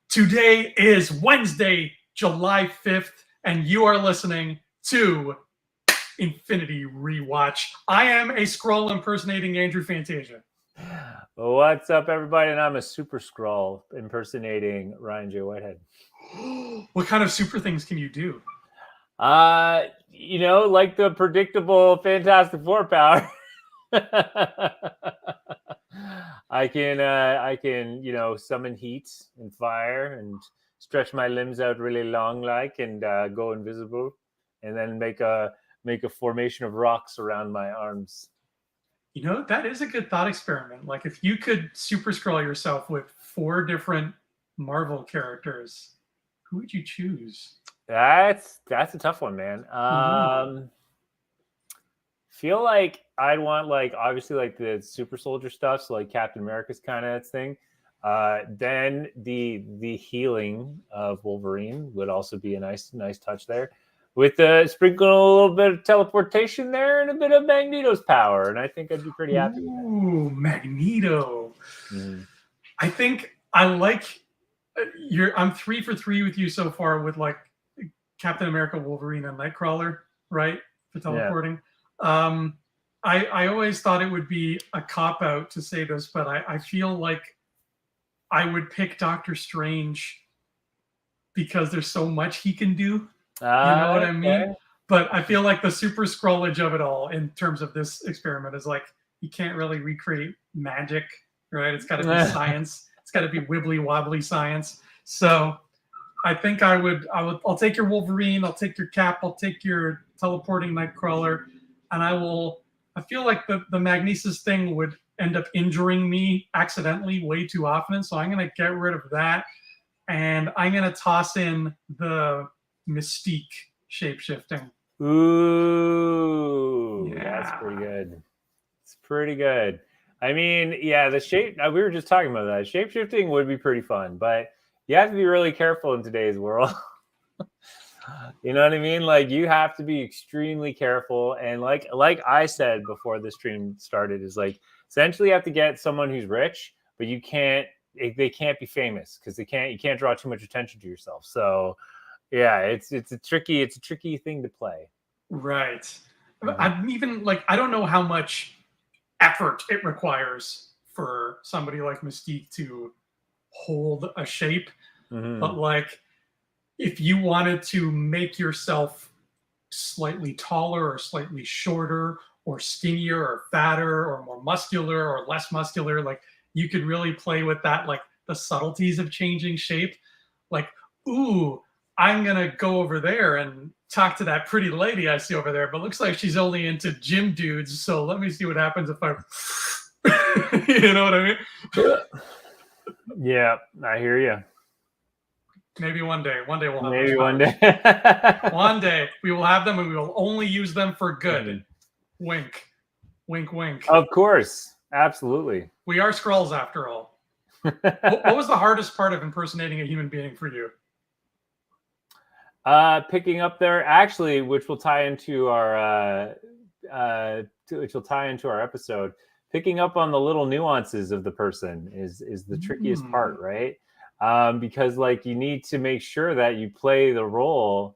Today is Wednesday, July 5th, and you are listening to Infinity Rewatch. I am a Skrull impersonating Andrew Fantasia. What's up, everybody? And I'm a Super Skrull impersonating Ryan J. Whitehead. What kind of super things can you do? Like the predictable Fantastic Four power. I can, summon heat and fire and stretch my limbs out really long, and go invisible, and then make a formation of rocks around my arms. You know, that is a good thought experiment. Like, if you could super scroll yourself with 4 different Marvel characters, who would you choose? That's a tough one, man. Feel like I'd want obviously the super soldier stuff, so Captain America's kind of thing. Then the healing of Wolverine would also be a nice touch there, with sprinkling a little bit of teleportation there and a bit of Magneto's power, and I think I'd be pretty happy with that. Ooh, Magneto. I think I like I'm 3 for 3 with you so far with Captain America, Wolverine, and Nightcrawler, right? For teleporting. Yeah. I always thought it would be a cop-out to say this, but I feel like I would pick Doctor Strange because there's so much he can do. You know what I mean? But I feel like the super scrollage of it all in terms of this experiment is you can't really recreate magic, right? It's got to be science. It's got to be wibbly-wobbly science. So I think I'll take your Wolverine, I'll take your Cap, I'll take your teleporting Nightcrawler, and I feel like the magnesis thing would end up injuring me accidentally way too often. So I'm going to get rid of that. And I'm going to toss in the Mystique shapeshifting. Ooh, yeah. That's pretty good. It's pretty good. I mean, yeah, we were just talking about that. Shapeshifting would be pretty fun, but you have to be really careful in today's world. You know what I mean? You have to be extremely careful. And like I said before the stream started, is essentially you have to get someone who's rich, but they can't be famous because you can't draw too much attention to yourself. So yeah, it's a tricky thing to play. Right. I'm even I don't know how much effort it requires for somebody like Mystique to hold a shape, but if you wanted to make yourself slightly taller or slightly shorter or skinnier or fatter or more muscular or less muscular, you could really play with that, the subtleties of changing shape. Ooh, I'm going to go over there and talk to that pretty lady I see over there, but looks like she's only into gym dudes. So let me see what happens if I, you know what I mean? Yeah, I hear you. Maybe one day we'll have maybe one day. One day we will have them, and we will only use them for good. Wink, wink, wink. Of course, absolutely. We are Skrulls after all. What was the hardest part of impersonating a human being for you? Picking up there, actually, which will tie into our episode. Picking up on the little nuances of the person is the trickiest part, right? Because you need to make sure that you play the role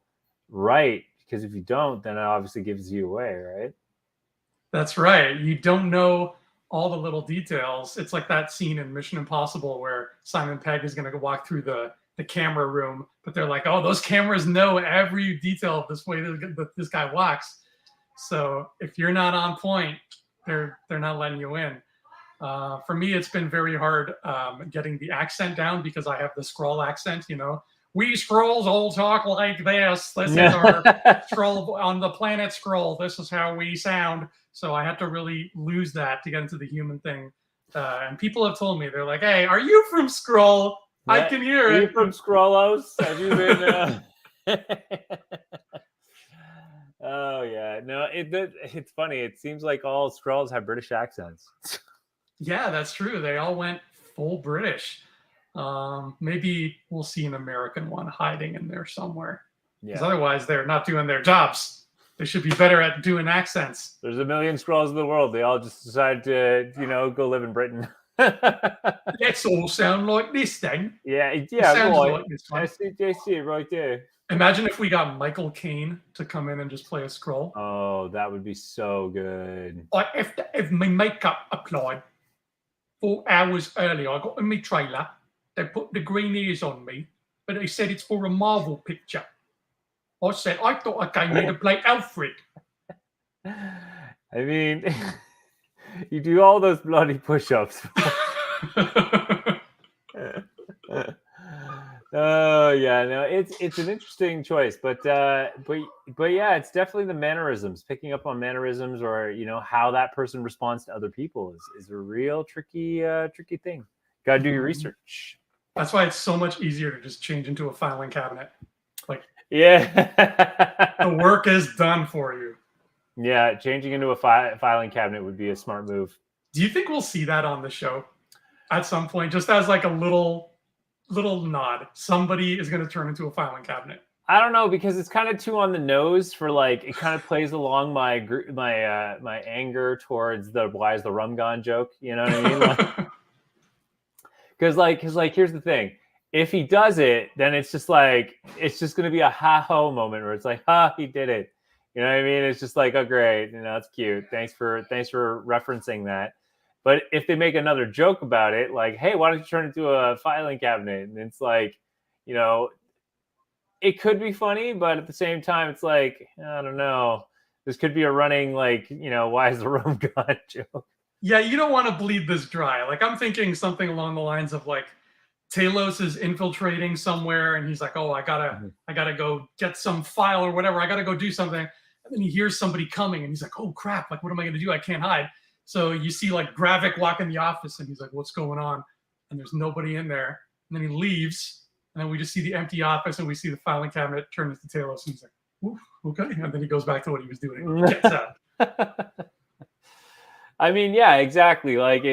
right, because if you don't, then it obviously gives you away, right? That's right. You don't know all the little details. It's like that scene in Mission Impossible where Simon Pegg is going to go walk through the camera room, but they're like, oh, those cameras know every detail of this way that this guy walks. So if you're not on point, they're not letting you in. For me, it's been very hard getting the accent down because I have the Skrull accent, We Skrulls all talk like this. This is our Skrull on the planet Skrull. This is how we sound. So I had to really lose that to get into the human thing. And people have told me, they're like, hey, are you from Skrull? Yeah, I can hear it. Are you from Skrullos? Have you been... Oh, yeah. No, it's funny. It seems like all Skrulls have British accents. Yeah, that's true. They all went full British. Maybe we'll see an American one hiding in there somewhere. Because otherwise, they're not doing their jobs. They should be better at doing accents. There's a million Skrulls in the world. They all just decided to, go live in Britain. Let's all sound like this then. Yeah, It yeah, sounds right. like this one. That's it right there. Imagine if we got Michael Caine to come in and just play a scroll. Oh, that would be so good. Like if my makeup applied 4 hours earlier, I got in my trailer. They put the green ears on me, but they said it's for a Marvel picture. I said I thought I came here to play Alfred. I mean, you do all those bloody push-ups. Oh yeah, no, it's an interesting choice, but yeah, it's definitely the mannerisms. Picking up on mannerisms, or how that person responds to other people is a real tricky thing. Got to do your research. That's why it's so much easier to just change into a filing cabinet. Like, yeah, the work is done for you. Yeah, changing into a filing cabinet would be a smart move. Do you think we'll see that on the show at some point, just as like a little nod? Somebody is going to turn into a filing cabinet. I don't know, because it's kind of too on the nose for like, it kind of plays along my anger towards the why is the rum gone joke. You know what I mean? Because here's the thing. If he does it, then it's just going to be a ha-ho moment where it's like, he did it. You know what I mean? It's just like, oh, great. It's cute. Thanks for referencing that. But if they make another joke about it, like, hey, why don't you turn it into a filing cabinet? And it's like, it could be funny, but at the same time, it's like, I don't know. This could be a running, like, why is the rum gone joke? Yeah, you don't want to bleed this dry. Like, I'm thinking something along the lines of like, Talos is infiltrating somewhere, and he's like, "Oh, I gotta go get some file or whatever. I gotta go do something." And then he hears somebody coming, and he's like, "Oh crap! Like, what am I gonna do? I can't hide." So you see like Gravik walk in the office, and he's like, "What's going on?" And there's nobody in there. And then he leaves, and then we just see the empty office, and we see the filing cabinet turn into Talos, and he's like, "Ooh, okay." And then he goes back to what he was doing. He gets out. I mean, yeah, exactly. Like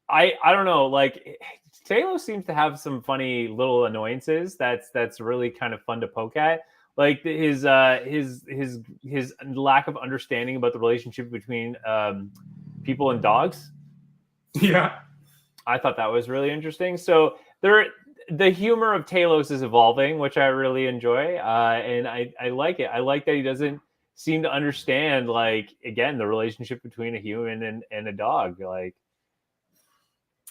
I don't know. Like, Talos seems to have some funny little annoyances that's really kind of fun to poke at. Like his lack of understanding about the relationship between people and dogs. Yeah, I thought that was really interesting. So the humor of Talos is evolving, which I really enjoy, and I like it. I like that he doesn't seem to understand, like, again, the relationship between a human and a dog. Like,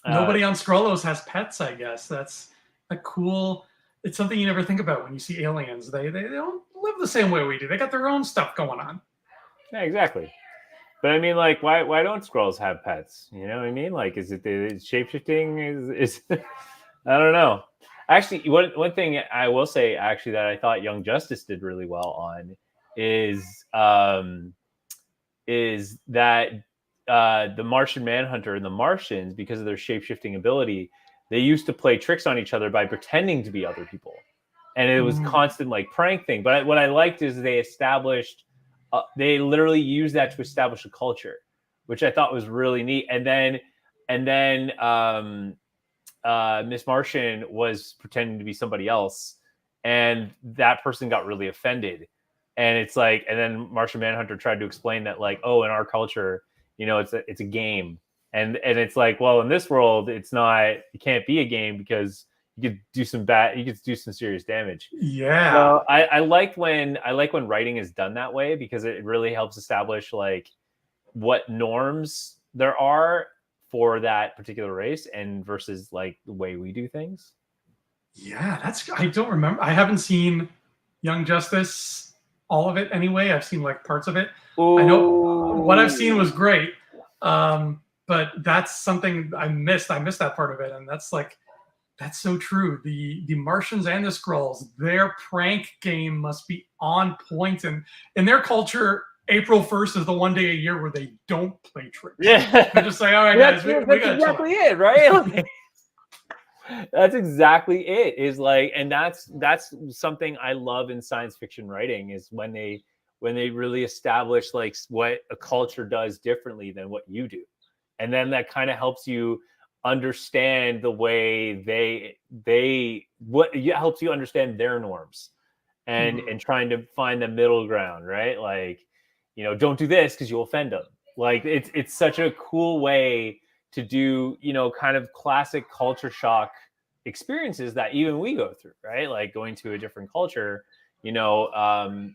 nobody on Skrullos has pets, I guess. That's a cool. It's something you never think about when you see aliens. They don't live the same way we do. They got their own stuff going on. Yeah, exactly. But I mean, like, why don't Skrulls have pets? You know what I mean? Like, is it the shape-shifting? Is I don't know. Actually, one thing I will say, actually, that I thought Young Justice did really well on is that the Martian Manhunter and the Martians, because of their shape-shifting ability, they used to play tricks on each other by pretending to be other people. And it was constant, like, prank thing. But what I liked is they established, they literally used that to establish a culture, which I thought was really neat. And then Miss Martian was pretending to be somebody else, and that person got really offended. And it's like, and then Martian Manhunter tried to explain that, like, oh, in our culture, it's a game. And it's like, well, in this world, it's not, it can't be a game because you could do some serious damage. Yeah. So I like when writing is done that way, because it really helps establish, like, what norms there are for that particular race and versus, like, the way we do things. Yeah, I don't remember. I haven't seen Young Justice, all of it anyway. I've seen like parts of it. Ooh. I know what I've seen was great. But that's something I missed. I missed that part of it. And that's so true. The Martians and the Skrulls, their prank game must be on point. And in their culture, April 1st is the one day a year where they don't play tricks. Yeah. They're just like, all right, guys, we got exactly it, right? That's exactly it. Is like, and that's something I love in science fiction writing, is when they really establish, like, what a culture does differently than what you do. And then that kind of helps you understand the way helps you understand their norms and trying to find the middle ground, right? Like, don't do this because you'll offend them. Like, it's such a cool way to do, kind of classic culture shock experiences that even we go through, right? Like going to a different culture, telling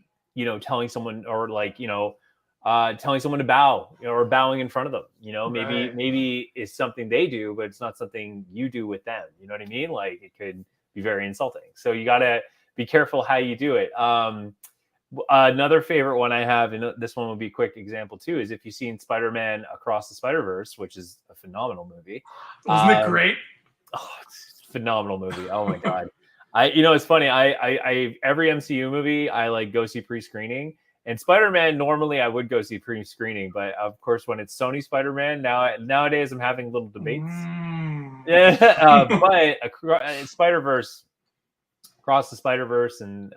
someone, or like, telling someone to bow, or bowing in front of them, maybe it's something they do, but it's not something you do with them. You know what I mean? Like it could be very insulting. So you got to be careful how you do it. Another favorite one I have, and this one will be a quick example too, is if you've seen Spider-Man Across the Spider-Verse, which is a phenomenal movie. Wasn't it great? Oh, it's a phenomenal movie. Oh my God. It's funny. I every MCU movie I like go see pre-screening, and Spider-Man normally I would go see pre-screening, but of course when it's Sony Spider-Man nowadays I'm having little debates. Yeah, but Spider-Verse, Across the Spider-Verse, and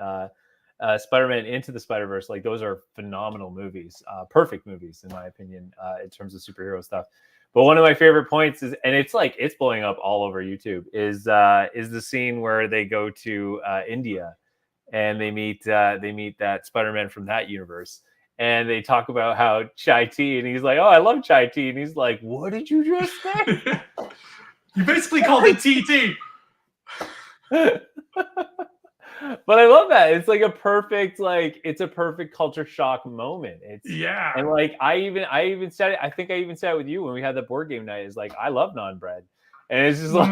Spider-Man Into the Spider-Verse, like those are phenomenal movies, perfect movies in my opinion, in terms of superhero stuff. But one of my favorite points is, and it's blowing up all over YouTube, is the scene where they go to India and they meet that Spider-Man from that universe, and they talk about how chai tea, and he's like, "Oh, I love chai tea," and he's like, "What did you just say?" You basically called it TT. But I love that. It's like it's a perfect culture shock moment. And like I even said it. I think I even said it with you when we had the board game night. Is like, I love naan bread, and it's just like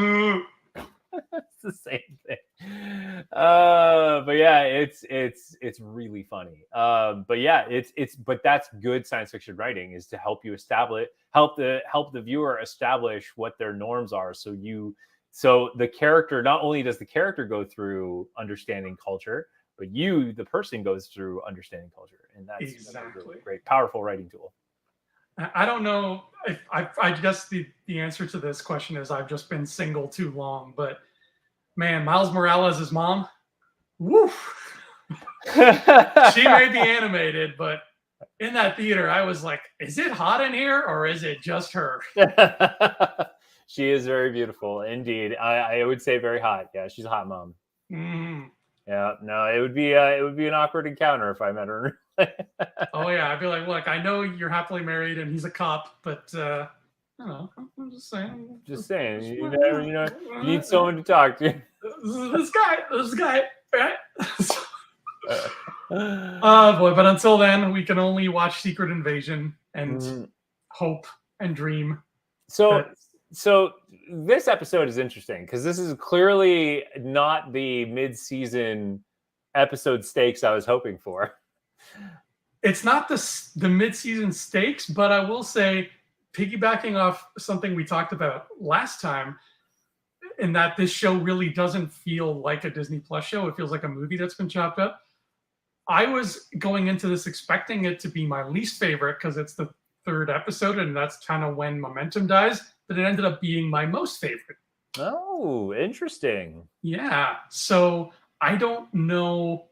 it's the same thing. But yeah, it's really funny. But yeah, but that's good science fiction writing, is to help you help the viewer establish what their norms are. So the character, not only does the character go through understanding culture, but you, the person, goes through understanding culture. And that's a really great, powerful writing tool. I don't know if I guess the answer to this question is I've just been single too long, but man, Miles Morales' mom, woof. She may be animated, but in that theater, I was like, is it hot in here or is it just her? She is very beautiful, indeed. I would say very hot. Yeah, she's a hot mom. Mm. Yeah, no, it would be an awkward encounter if I met her. Oh yeah, I'd be like, look, I know you're happily married and he's a cop, but I don't know. I'm just saying. Just saying, you need someone to talk to. This guy, right? Oh boy, but until then, we can only watch Secret Invasion and hope and dream. So this episode is interesting because this is clearly not the mid-season episode stakes I was hoping for. It's not the mid-season stakes, but I will say, piggybacking off something we talked about last time, in that this show really doesn't feel like a Disney Plus show. It feels like a movie that's been chopped up. I was going into this expecting it to be my least favorite because it's the third episode, and that's kind of when momentum dies. But it ended up being my most favorite. Oh, interesting. Yeah. So I don't know.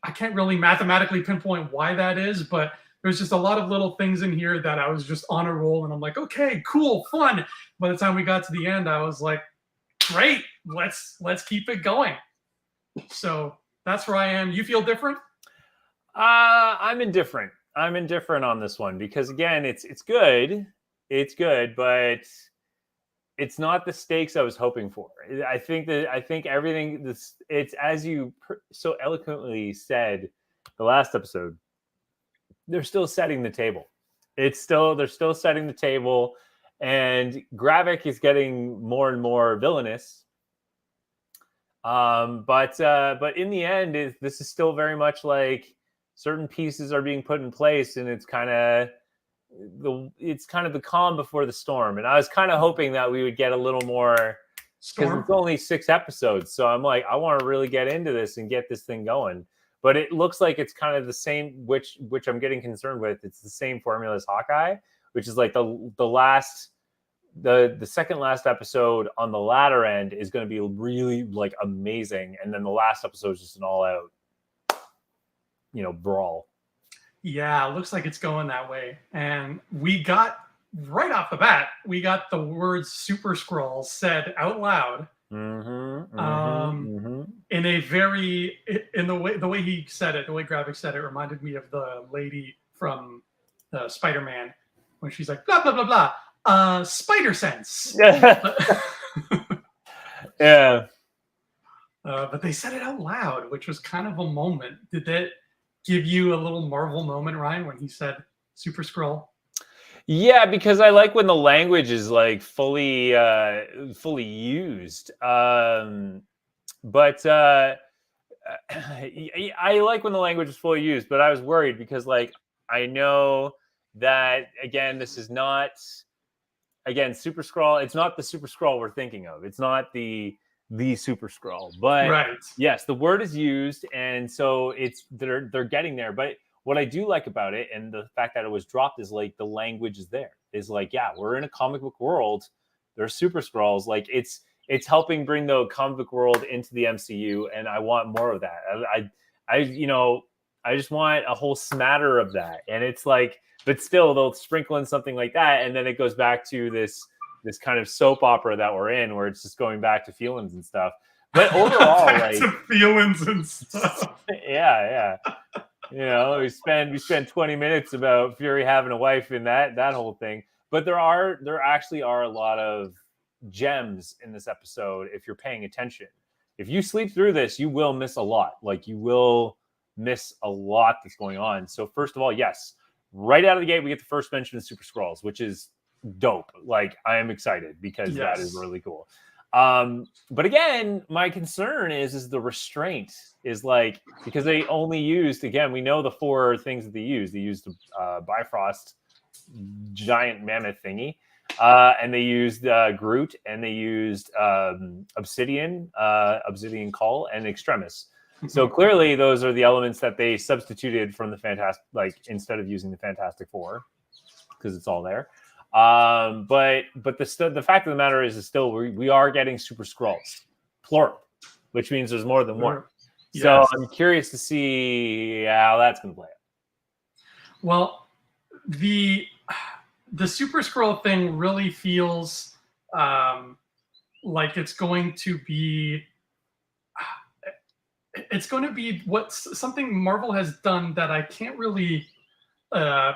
I can't really mathematically pinpoint why that is, but there's just a lot of little things in here that I was just on a roll, and I'm like, okay, cool, fun. By the time we got to the end, I was like, great, let's keep it going. So that's where I am. You feel different? I'm indifferent. I'm indifferent on this one because, again, it's good. It's good, but it's not the stakes I was hoping for. I think everything it's as you so eloquently said the last episode. They're still setting the table. They're still setting the table, and Gravik is getting more and more villainous. But in the end, this is still very much like certain pieces are being put in place, and it's kind of the calm before the storm. And I was kind of hoping that we would get a little more, because it's only 6 episodes. So I'm like, I want to really get into this and get this thing going. But it looks like it's kind of the same, which I'm getting concerned with. It's the same formula as Hawkeye, which is like the second last episode on the latter end is going to be really like amazing, and then the last episode is just an all out, brawl. Yeah, it looks like it's going that way. And we got, right off the bat, the words Super Skrull said out loud. In a very, in the way he said it, the way Gravik said it reminded me of the lady from Spider-Man when she's like, blah, blah, blah, blah. spider sense. Yeah. But they said it out loud, which was kind of a moment. Did that give you a little Marvel moment, Ryan, when he said Super Scroll? Yeah, because I like when the language is like fully used. But I like when the language is fully used, but I was worried because like I know that again, this is not Super Scroll. It's not the Super Scroll we're thinking of. It's not the Super Scroll. But Right. yes, the word is used, and so they're getting there. But what I do like about it, and the fact that it was dropped, is like the language is there. Is like, yeah, we're in a comic book world. There's Super Scrolls. Like it's helping bring the comic book world into the MCU, and I want more of that. I just want a whole smatter of that. And it's like, but still they'll sprinkle in something like that, and then it goes back to this kind of soap opera that we're in, where it's just going back to feelings and stuff. But overall, back to feelings and stuff. yeah. We spend 20 minutes about Fury having a wife in that whole thing. But there actually are a lot of gems in this episode if you're paying attention. If you sleep through this, you will miss a lot. Like you will miss a lot that's going on. So first of all, yes, right out of the gate, we get the first mention of Super Scrolls, which is dope. Like I am excited because that is really cool. But again, my concern is the restraint is like, because they only used, again, we know the 4 things that they used. They used the Bifrost giant mammoth thingy, and they used Groot, and they used Obsidian Call, and Extremis. So clearly those are the elements that they substituted from the instead of using the Fantastic Four, because it's all there. But the fact of the matter is still we are getting Super Scrolls, plural, which means there's more than one. Yes. So I'm curious to see how that's going to play out. Well, the Super Scroll thing really feels like it's going to be something Marvel has done that I can't really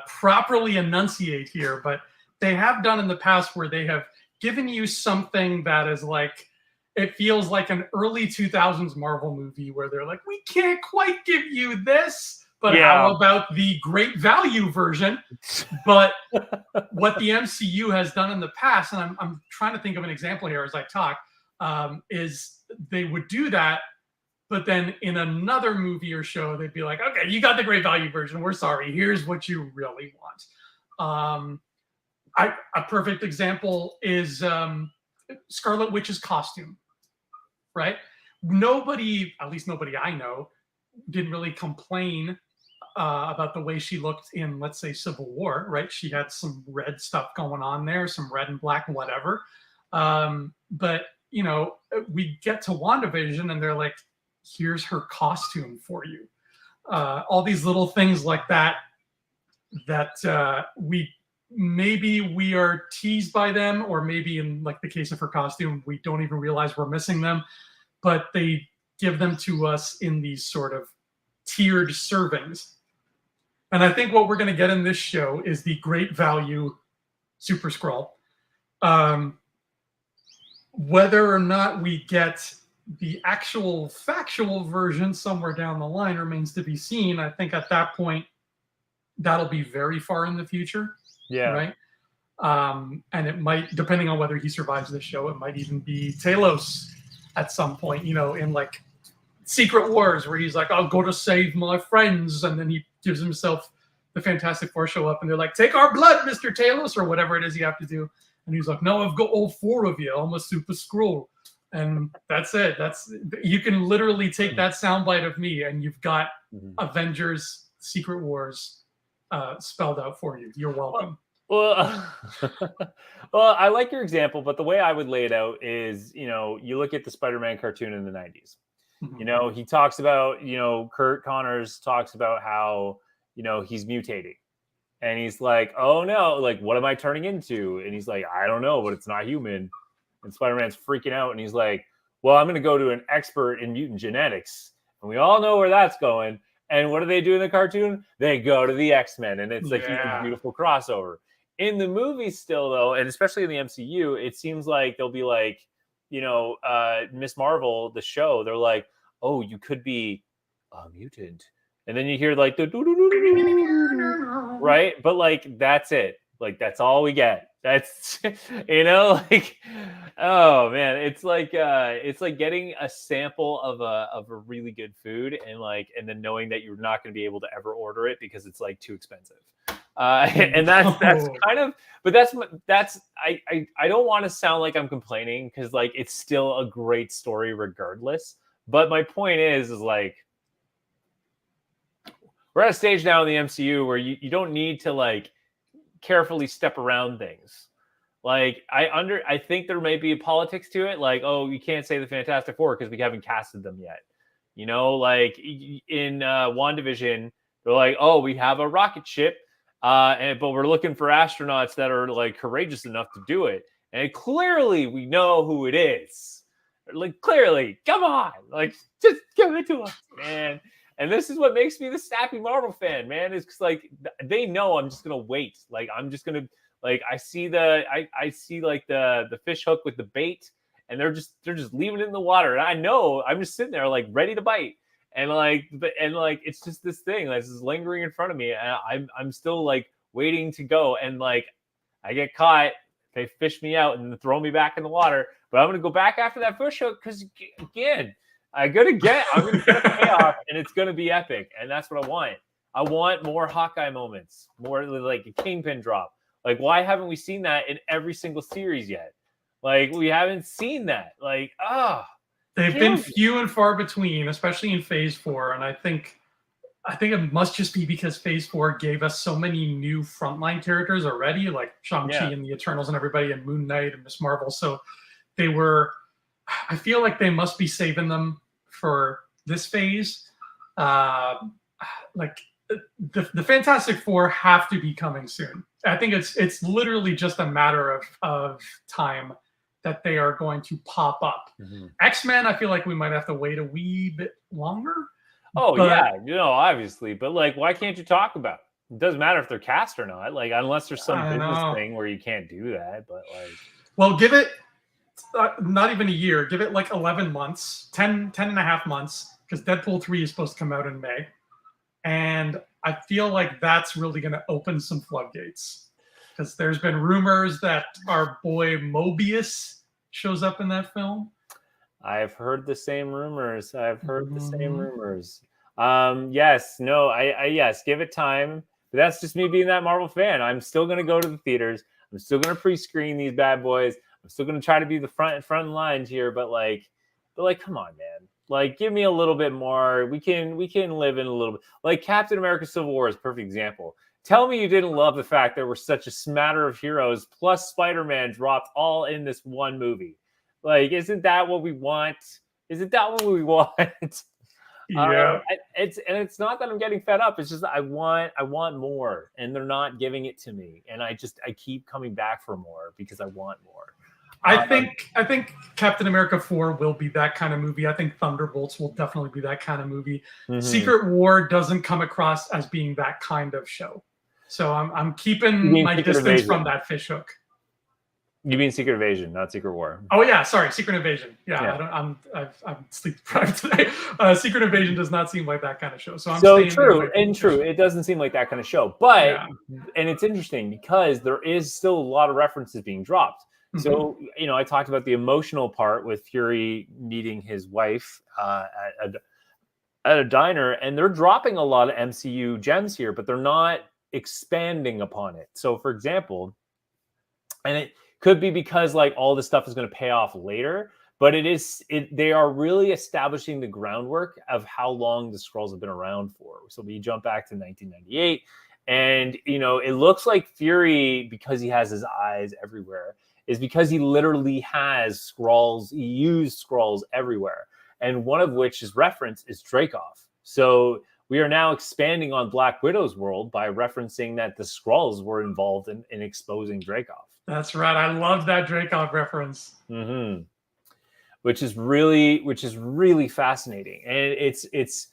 properly enunciate here, but they have done in the past, where they have given you something that is like, it feels like an early 2000s Marvel movie where they're like, we can't quite give you this, but how about the great value version? But what the MCU has done in the past, and I'm trying to think of an example here as I talk, is they would do that, but then in another movie or show, they'd be like, okay, you got the great value version. We're sorry. Here's what you really want. A perfect example is Scarlet Witch's costume, right? Nobody, at least nobody I know, didn't really complain about the way she looked in, let's say, Civil War, right? She had some red stuff going on there, some red and black, whatever. But, we get to WandaVision and they're like, here's her costume for you. All these little things like that we are teased by them, or maybe in like the case of her costume, we don't even realize we're missing them, but they give them to us in these sort of tiered servings. And I think what we're going to get in this show is the great value Super Scroll. Whether or not we get the actual factual version somewhere down the line remains to be seen. I think at that point, that'll be very far in the future. Yeah. Right. And it might, depending on whether he survives this show, it might even be Talos at some point, in like Secret Wars, where he's like, I'll go to save my friends. And then he gives himself the Fantastic Four show up and they're like, take our blood, Mr. Talos, or whatever it is you have to do. And he's like, no, I've got all 4 of you. I'm a Super Scroll. And that's it. You can literally take that soundbite of me and you've got Avengers Secret Wars spelled out for you. You're welcome. Well, I like your example, but the way I would lay it out is, you look at the Spider-Man cartoon in the 90s. Mm-hmm. He talks about, Kurt Connors talks about how, he's mutating. And he's like, oh no, like, what am I turning into? And he's like, I don't know, but it's not human. And Spider-Man's freaking out. And he's like, well, I'm going to go to an expert in mutant genetics. And we all know where that's going. And what do they do in the cartoon? They go to the X-Men. And it's like a beautiful crossover. in the movies still though, and especially in the MCU, it seems like they'll be like, Miss Marvel, the show, they're like, oh, you could be a mutant. And then you hear like the right, but like that's it. Like that's all we get. That's like, oh man, it's like getting a sample of a really good food and then knowing that you're not going to be able to ever order it because it's like too expensive. And that's kind of, but that's I don't want to sound like I'm complaining because like it's still a great story regardless. But my point is like, we're at a stage now in the MCU where you don't need to like carefully step around things. Like I think there may be politics to it. Like, oh, you can't say the Fantastic Four because we haven't casted them yet. Like in WandaVision, they're like, oh, we have a rocket ship, but we're looking for astronauts that are like courageous enough to do it. And clearly we know who it is. Like clearly, come on, like just give it to us, man. And this is what makes me the sappy Marvel fan, man. Is like they know I'm just gonna wait. Like I'm just gonna I see like the fish hook with the bait, and they're just leaving it in the water. And I know I'm just sitting there like ready to bite. And it's just this thing that's just lingering in front of me. And I'm still like waiting to go. And like I get caught, they fish me out and throw me back in the water. But I'm gonna go back after that fish hook because again, I'm gonna get a payoff, and it's gonna be epic, and that's what I want. I want more Hawkeye moments, more like a Kingpin drop. Like, why haven't we seen that in every single series yet? Like, we haven't seen that. Like, they've been few and far between, especially in Phase 4, and I think it must just be because Phase 4 gave us so many new frontline characters already, like Shang-Chi and the Eternals and everybody, and Moon Knight and Miss Marvel. So I feel like they must be saving them for this phase. Like the Fantastic Four have to be coming soon. I think it's literally just a matter of time that they are going to pop up. Mm-hmm. X-Men, I feel like we might have to wait a wee bit longer. Oh, but, yeah, obviously. But like, why can't you talk about it? It doesn't matter if they're cast or not. Like, unless there's some business thing where you can't do that. But like, well, give it not even a year. Give it like 11 months, 10 and a half months, because Deadpool 3 is supposed to come out in May. And I feel like that's really going to open some floodgates. Because there's been rumors that our boy Mobius shows up in that film. I've heard the same rumors. Yes, give it time. But that's just me being that Marvel fan. I'm still going to go to the theaters. I'm still going to pre-screen these bad boys. I'm still going to try to be the front lines here. But come on, man. Like, give me a little bit more. We can live in a little bit. Like Captain America Civil War is a perfect example. Tell me you didn't love the fact there were such a smatter of heroes plus Spider-Man dropped all in this one movie. Like, isn't that what we want? Yeah. It's not that I'm getting fed up. It's just I want more, and they're not giving it to me. And I keep coming back for more because I want more. I think Captain America 4 will be that kind of movie. I think Thunderbolts will definitely be that kind of movie. Mm-hmm. Secret War doesn't come across as being that kind of show. So I'm keeping my distance from that fishhook. You mean Secret Invasion, not Secret War? Oh yeah, sorry, Secret Invasion. Yeah. I'm sleep deprived today. Secret Invasion does not seem like that kind of show. So true. It doesn't seem like that kind of show. But and it's interesting because there is still a lot of references being dropped. Mm-hmm. So I talked about the emotional part with Fury meeting his wife at a diner, and they're dropping a lot of MCU gems here, but they're not expanding upon it. So, for example, and it could be because like all this stuff is going to pay off later, but they are really establishing the groundwork of how long the Skrulls have been around for. So we jump back to 1998, and it looks like Fury, because he has his eyes everywhere, is because he literally has Skrulls. He used Skrulls everywhere, and one of which is referenced is Dreykov. So we are now expanding on Black Widow's world by referencing that the Skrulls were involved in exposing Dreykov. That's right. I love that Dreykov reference. Mm-hmm. Which is really fascinating, and it's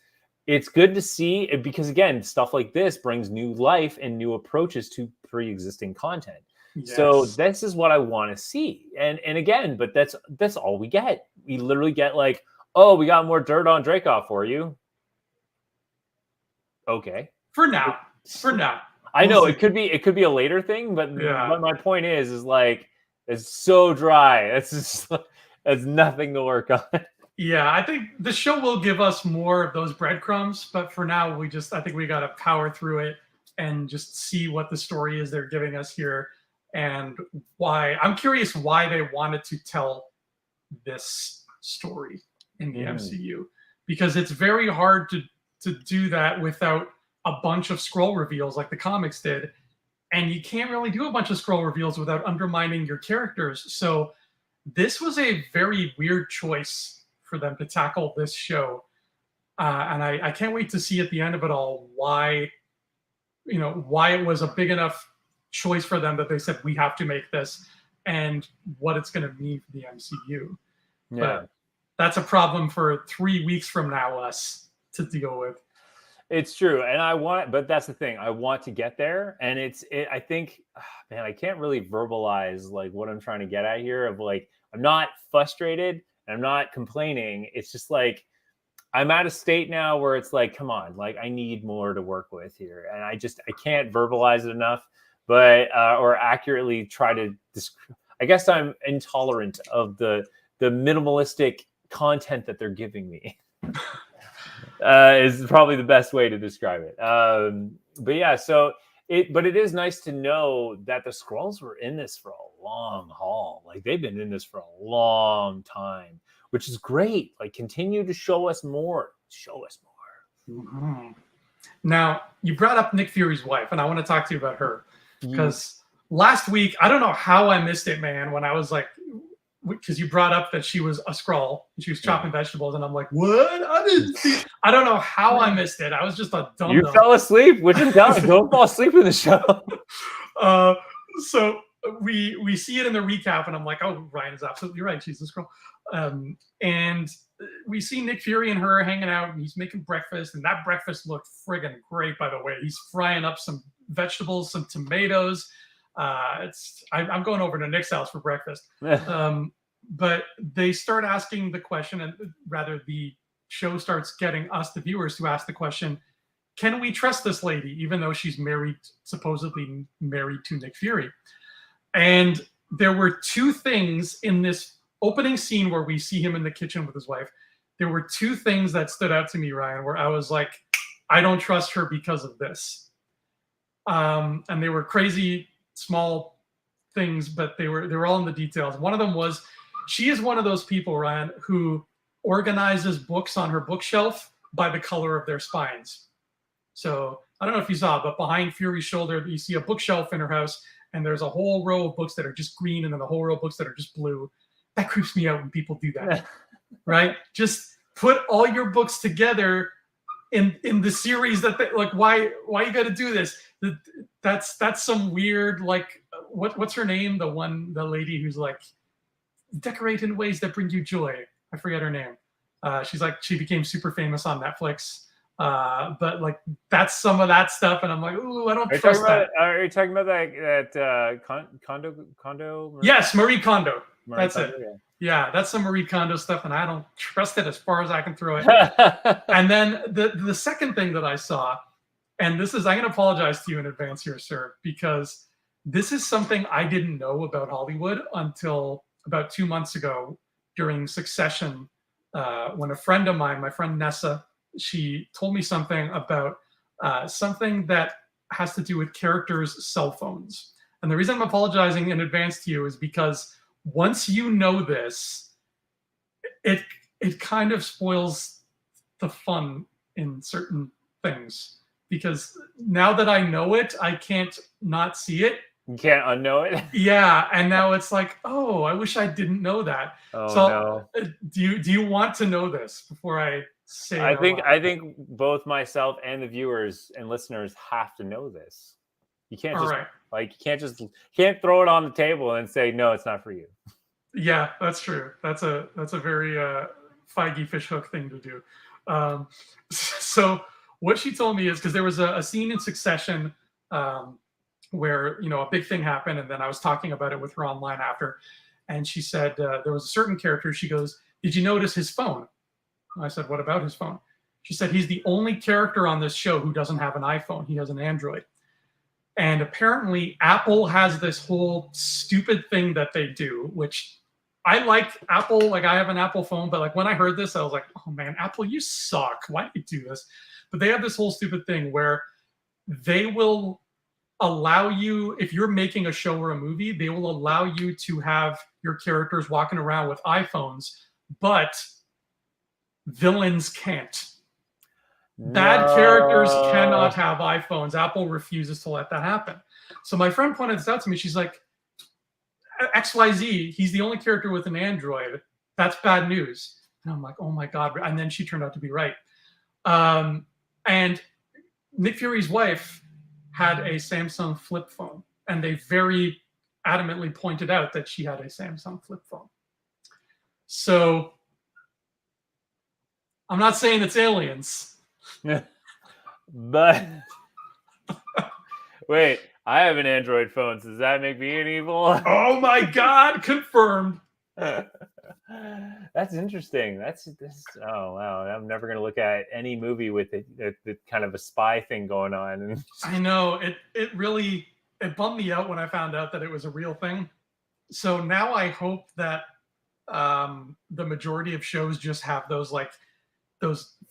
good to see, because again, stuff like this brings new life and new approaches to pre-existing content. Yes. So this is what I want to see. And again, but that's all we get. We literally get like, oh, we got more dirt on Dreykov for you. Okay. For now. I know it could be a later thing, but my point is like it's so dry. It's just it's nothing to work on. Yeah, I think the show will give us more of those breadcrumbs, but for now, I think we got to power through it and just see what the story is they're giving us here and why. I'm curious why they wanted to tell this story in the MCU, because it's very hard to do that without a bunch of scroll reveals like the comics did, and you can't really do a bunch of scroll reveals without undermining your characters. So this was a very weird choice for them to tackle this show, and I can't wait to see at the end of it all why it was a big enough choice for them that they said we have to make this, and what it's going to mean for the MCU. Yeah, but that's a problem for 3 weeks from now us to deal with. It's true, and but that's the thing. I want to get there, and I think, man, I can't really verbalize like what I'm trying to get at here. Of like, I'm not frustrated. I'm not complaining. It's just like I'm at a state now where it's like, come on, like I need more to work with here, and I can't verbalize it enough, but or accurately try to. I guess I'm intolerant of the minimalistic content that they're giving me. Is probably the best way to describe it. But yeah, but it is nice to know that the Skrulls were in this for a long haul. Like they've been in this for a long time, which is great. Like continue to show us more. Mm-hmm. Now you brought up Nick Fury's wife, and I want to talk to you about her because last week, I don't know how I missed it, man, when I was like, because you brought up that she was a Skrull and she was chopping vegetables, and I'm like, what? I didn't see. I don't know how I missed it. I was just a dumb. You fell asleep, which is dumb. Don't fall asleep in the show. So we see it in the recap, and I'm like, oh, Ryan is absolutely right. She's a Skrull. And we see Nick Fury and her hanging out, and he's making breakfast, and that breakfast looked friggin' great, by the way. He's frying up some vegetables, some tomatoes. I'm going over to Nick's house for breakfast. But they start asking the question, and rather the show starts getting us, the viewers, to ask the question, can we trust this lady, even though she's supposedly married to Nick Fury? And there were two things in this opening scene where we see him in the kitchen with his wife. There were two things that stood out to me, Ryan, where I was like, I don't trust her because of this. And they were crazy small things, but they were all in the details. One of them was she is one of those people, Ryan, who organizes books on her bookshelf by the color of their spines. So I don't know if you saw, but behind Fury's shoulder, you see a bookshelf in her house, and there's a whole row of books that are just green, and then a whole row of books that are just blue. That creeps me out when people do that, right? Just put all your books together in the series that they, like. Why you got to do this? That's some weird, like, what's her name? The lady who's like, decorate in ways that bring you joy. I forget her name. She became super famous on Netflix. But like that's some of that stuff, and I'm like, ooh, I don't trust that. Are you talking about that Kondo? Yes, Marie Kondo. That's Kondo, it. Yeah, that's some Marie Kondo stuff, and I don't trust it as far as I can throw it. And then the second thing that I saw, and this is, I'm going to apologize to you in advance here, sir, because this is something I didn't know about Hollywood until about 2 months ago during Succession, when a friend of mine, my friend Nessa, she told me something about something that has to do with characters' cell phones. And the reason I'm apologizing in advance to you is because once you know this, it kind of spoils the fun in certain things. Because now that I know it, I can't not see it. You can't unknow it. Yeah, and now it's like, oh, I wish I didn't know that. Oh, so, no. Do you want to know this before I say? I think both myself and the viewers and listeners have to know this. You can't just can't throw it on the table and say no, it's not for you. Yeah, that's true. That's a very Feige fishhook thing to do. So what she told me is, because there was a scene in Succession where, you know, a big thing happened, and then I was talking about it with her online after, and she said there was a certain character. She goes, "Did you notice his phone?" I said, "What about his phone?" She said, "He's the only character on this show who doesn't have an iPhone. He has an Android." And apparently Apple has this whole stupid thing that they do, which I like Apple. Like, I have an Apple phone, but like when I heard this, I was like, oh man, Apple, you suck. Why do you do this? But they have this whole stupid thing where they will allow you, if you're making a show or a movie, they will allow you to have your characters walking around with iPhones, but villains can't. Bad characters cannot have iPhones. Apple refuses to let that happen. So my friend pointed this out to me. She's like, XYZ, he's the only character with an Android. That's bad news. And I'm like, oh my God. And then she turned out to be right. And Nick Fury's wife had a Samsung flip phone. And they very adamantly pointed out that she had a Samsung flip phone. So I'm not saying it's aliens. But wait, I have an Android phone. So does that make me an evil? Oh my God, confirmed. That's interesting. That's oh wow. I'm never gonna look at any movie with the kind of a spy thing going on. I know it really bummed me out when I found out that it was a real thing. So now I hope that the majority of shows just have those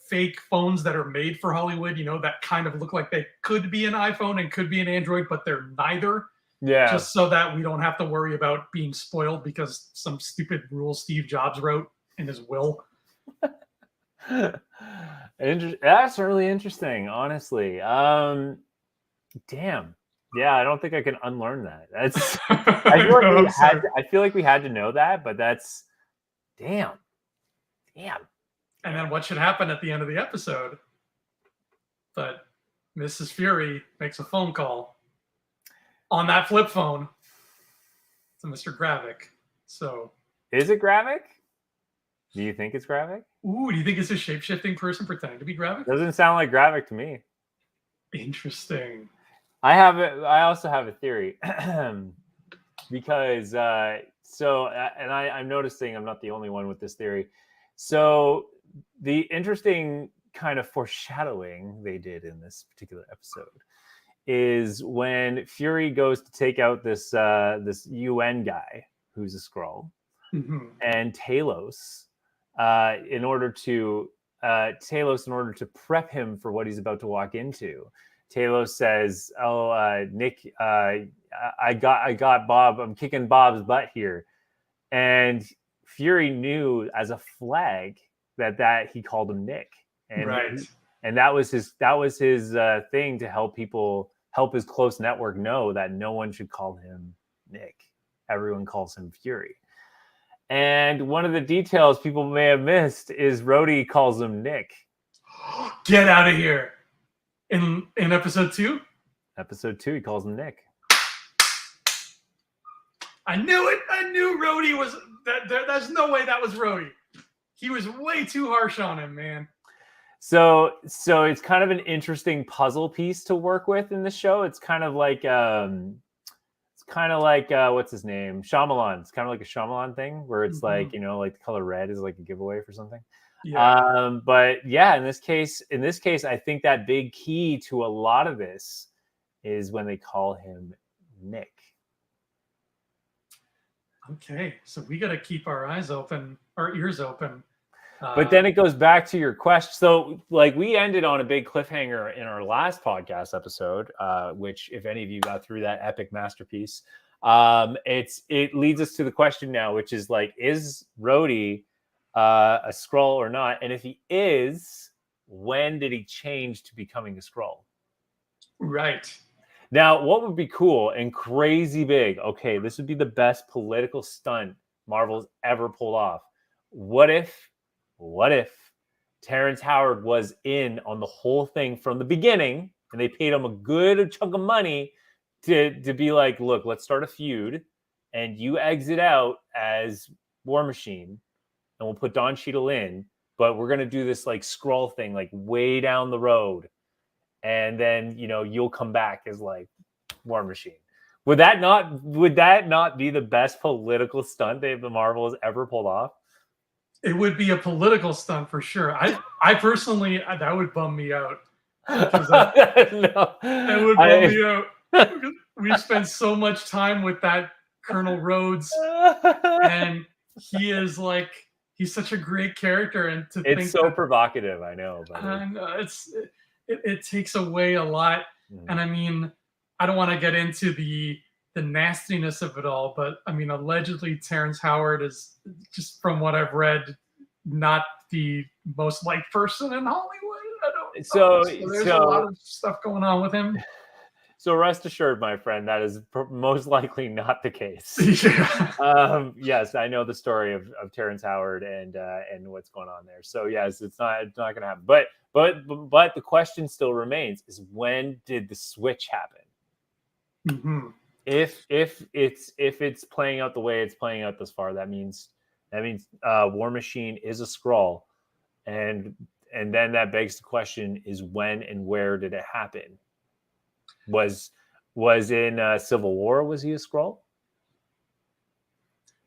fake phones that are made for Hollywood, you know, that kind of look like they could be an iPhone and could be an Android, but they're neither. Yeah. Just so that we don't have to worry about being spoiled because some stupid rule Steve Jobs wrote in his will. That's really interesting, honestly. Damn. Yeah, I don't think I can unlearn that. That's I feel like we had to know that, but that's damn. And then what should happen at the end of the episode? But Mrs. Fury makes a phone call on that flip phone to Mr. Gravik. So, is it Gravik? Do you think it's Gravik? Ooh, do you think it's a shape-shifting person pretending to be Gravik? Doesn't sound like Gravik to me. Interesting. I also have a theory because I'm noticing I'm not the only one with this theory. So the interesting kind of foreshadowing they did in this particular episode is when Fury goes to take out this UN guy who's a Skrull, and Talos, in order to prep him for what he's about to walk into. Talos says, "Oh, Nick, I got Bob. I'm kicking Bob's butt here," and Fury knew as a flag that he called him Nick, and right, and that was his thing to help his close network know that no one should call him Nick. Everyone calls him Fury. And one of the details people may have missed is Rhodey calls him Nick. Get out of here. In episode 2? Episode 2, he calls him Nick. I knew it. I knew Rhodey was that. There's no way that was Rhodey. He was way too harsh on him, man. So it's kind of an interesting puzzle piece to work with in the show. It's kind of like what's his name? Shyamalan. It's kind of like a Shyamalan thing where it's like, you know, like the color red is like a giveaway for something. Yeah. But yeah, in this case, I think that big key to a lot of this is when they call him Nick. Okay, so we got to keep our ears open. But then it goes back to your question. So, like, we ended on a big cliffhanger in our last podcast episode, which, if any of you got through that epic masterpiece, it leads us to the question now, which is like, is Rhodey a Skrull or not? And if he is, when did he change to becoming a Skrull? Right. Now, what would be cool and crazy big? Okay, this would be the best political stunt Marvel's ever pulled off. What if Terrence Howard was in on the whole thing from the beginning, and they paid him a good chunk of money to be like, look, let's start a feud, and you exit out as War Machine, and we'll put Don Cheadle in, but we're gonna do this like Skrull thing, like way down the road, and then you'll come back as like War Machine. Would that not be the best political stunt the Marvel has ever pulled off? It would be a political stunt for sure. I personally, that would bum me out. Because No, that would bum me out. We spent so much time with that Colonel Rhodes, and he's such a great character, and it's so provocative. I know, but it takes away a lot. And I mean, I don't want to get into the nastiness of it all, but I mean, allegedly Terrence Howard is, just from what I've read, not the most liked person in Hollywood. I don't know. So there's a lot of stuff going on with him. So rest assured, my friend, that is most likely not the case. Yeah. Yes, I know the story of Terrence Howard and what's going on there. So yes, it's not going to happen. But the question still remains: is when did the switch happen? Mm-hmm. If it's playing out the way it's playing out thus far, that means War Machine is a Skrull, and then that begs the question: is when and where did it happen? Was in Civil War? Was he a Skrull?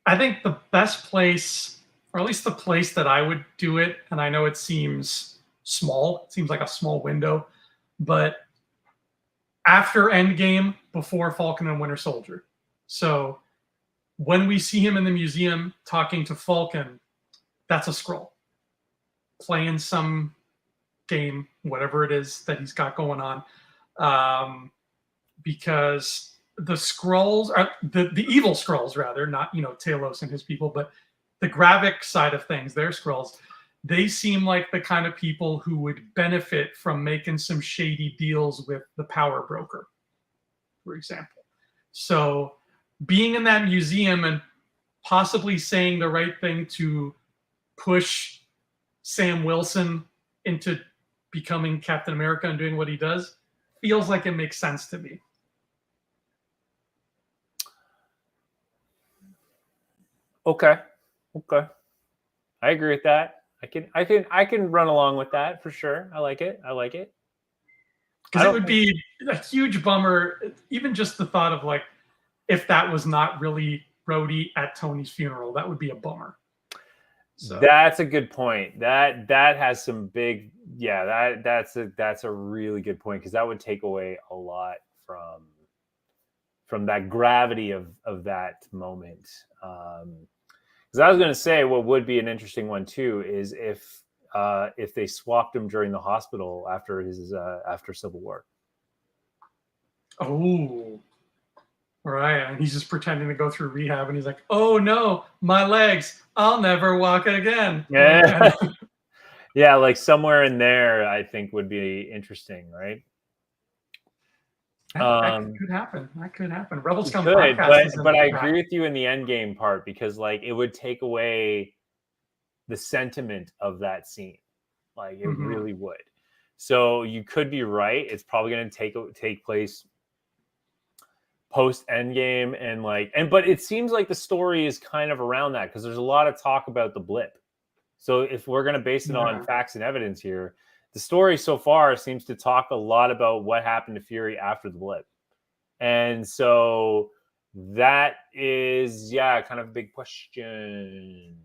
I think the best place, or at least the place that I would do it, and I know it seems small, it seems like a small window, but after Endgame, before Falcon and Winter Soldier. So when we see him in the museum talking to Falcon, that's a Skrull playing some game, whatever it is that he's got going on. Because the Skrulls are the evil Skrulls, rather, not Talos and his people, but the Gravik side of things, they're Skrulls. They seem like the kind of people who would benefit from making some shady deals with the power broker, for example. So being in that museum and possibly saying the right thing to push Sam Wilson into becoming Captain America and doing what he does feels like it makes sense to me. Okay. I agree with that. I can run along with that for sure. I like it. Because it would be a huge bummer, even just the thought of if that was not really Rhodey at Tony's funeral, that would be a bummer. So that's a good point. That has some big, that's a really good point, because that would take away a lot from that gravity of that moment. Because I was going to say, what would be an interesting one too is if they swapped him during the hospital after Civil War. Oh, right. And he's just pretending to go through rehab, and he's like, "Oh no, my legs! I'll never walk again." Yeah, yeah, like somewhere in there, I think would be interesting, right? That could happen. Rebels Come podcast, but I agree with you in the Endgame part, because it would take away the sentiment of that scene. It really would. So you could be right. It's probably going to take place post Endgame, but it seems like the story is kind of around that, because there's a lot of talk about the blip. So if we're going to base it on facts and evidence here, the story so far seems to talk a lot about what happened to Fury after the blip. And so that is, kind of a big question.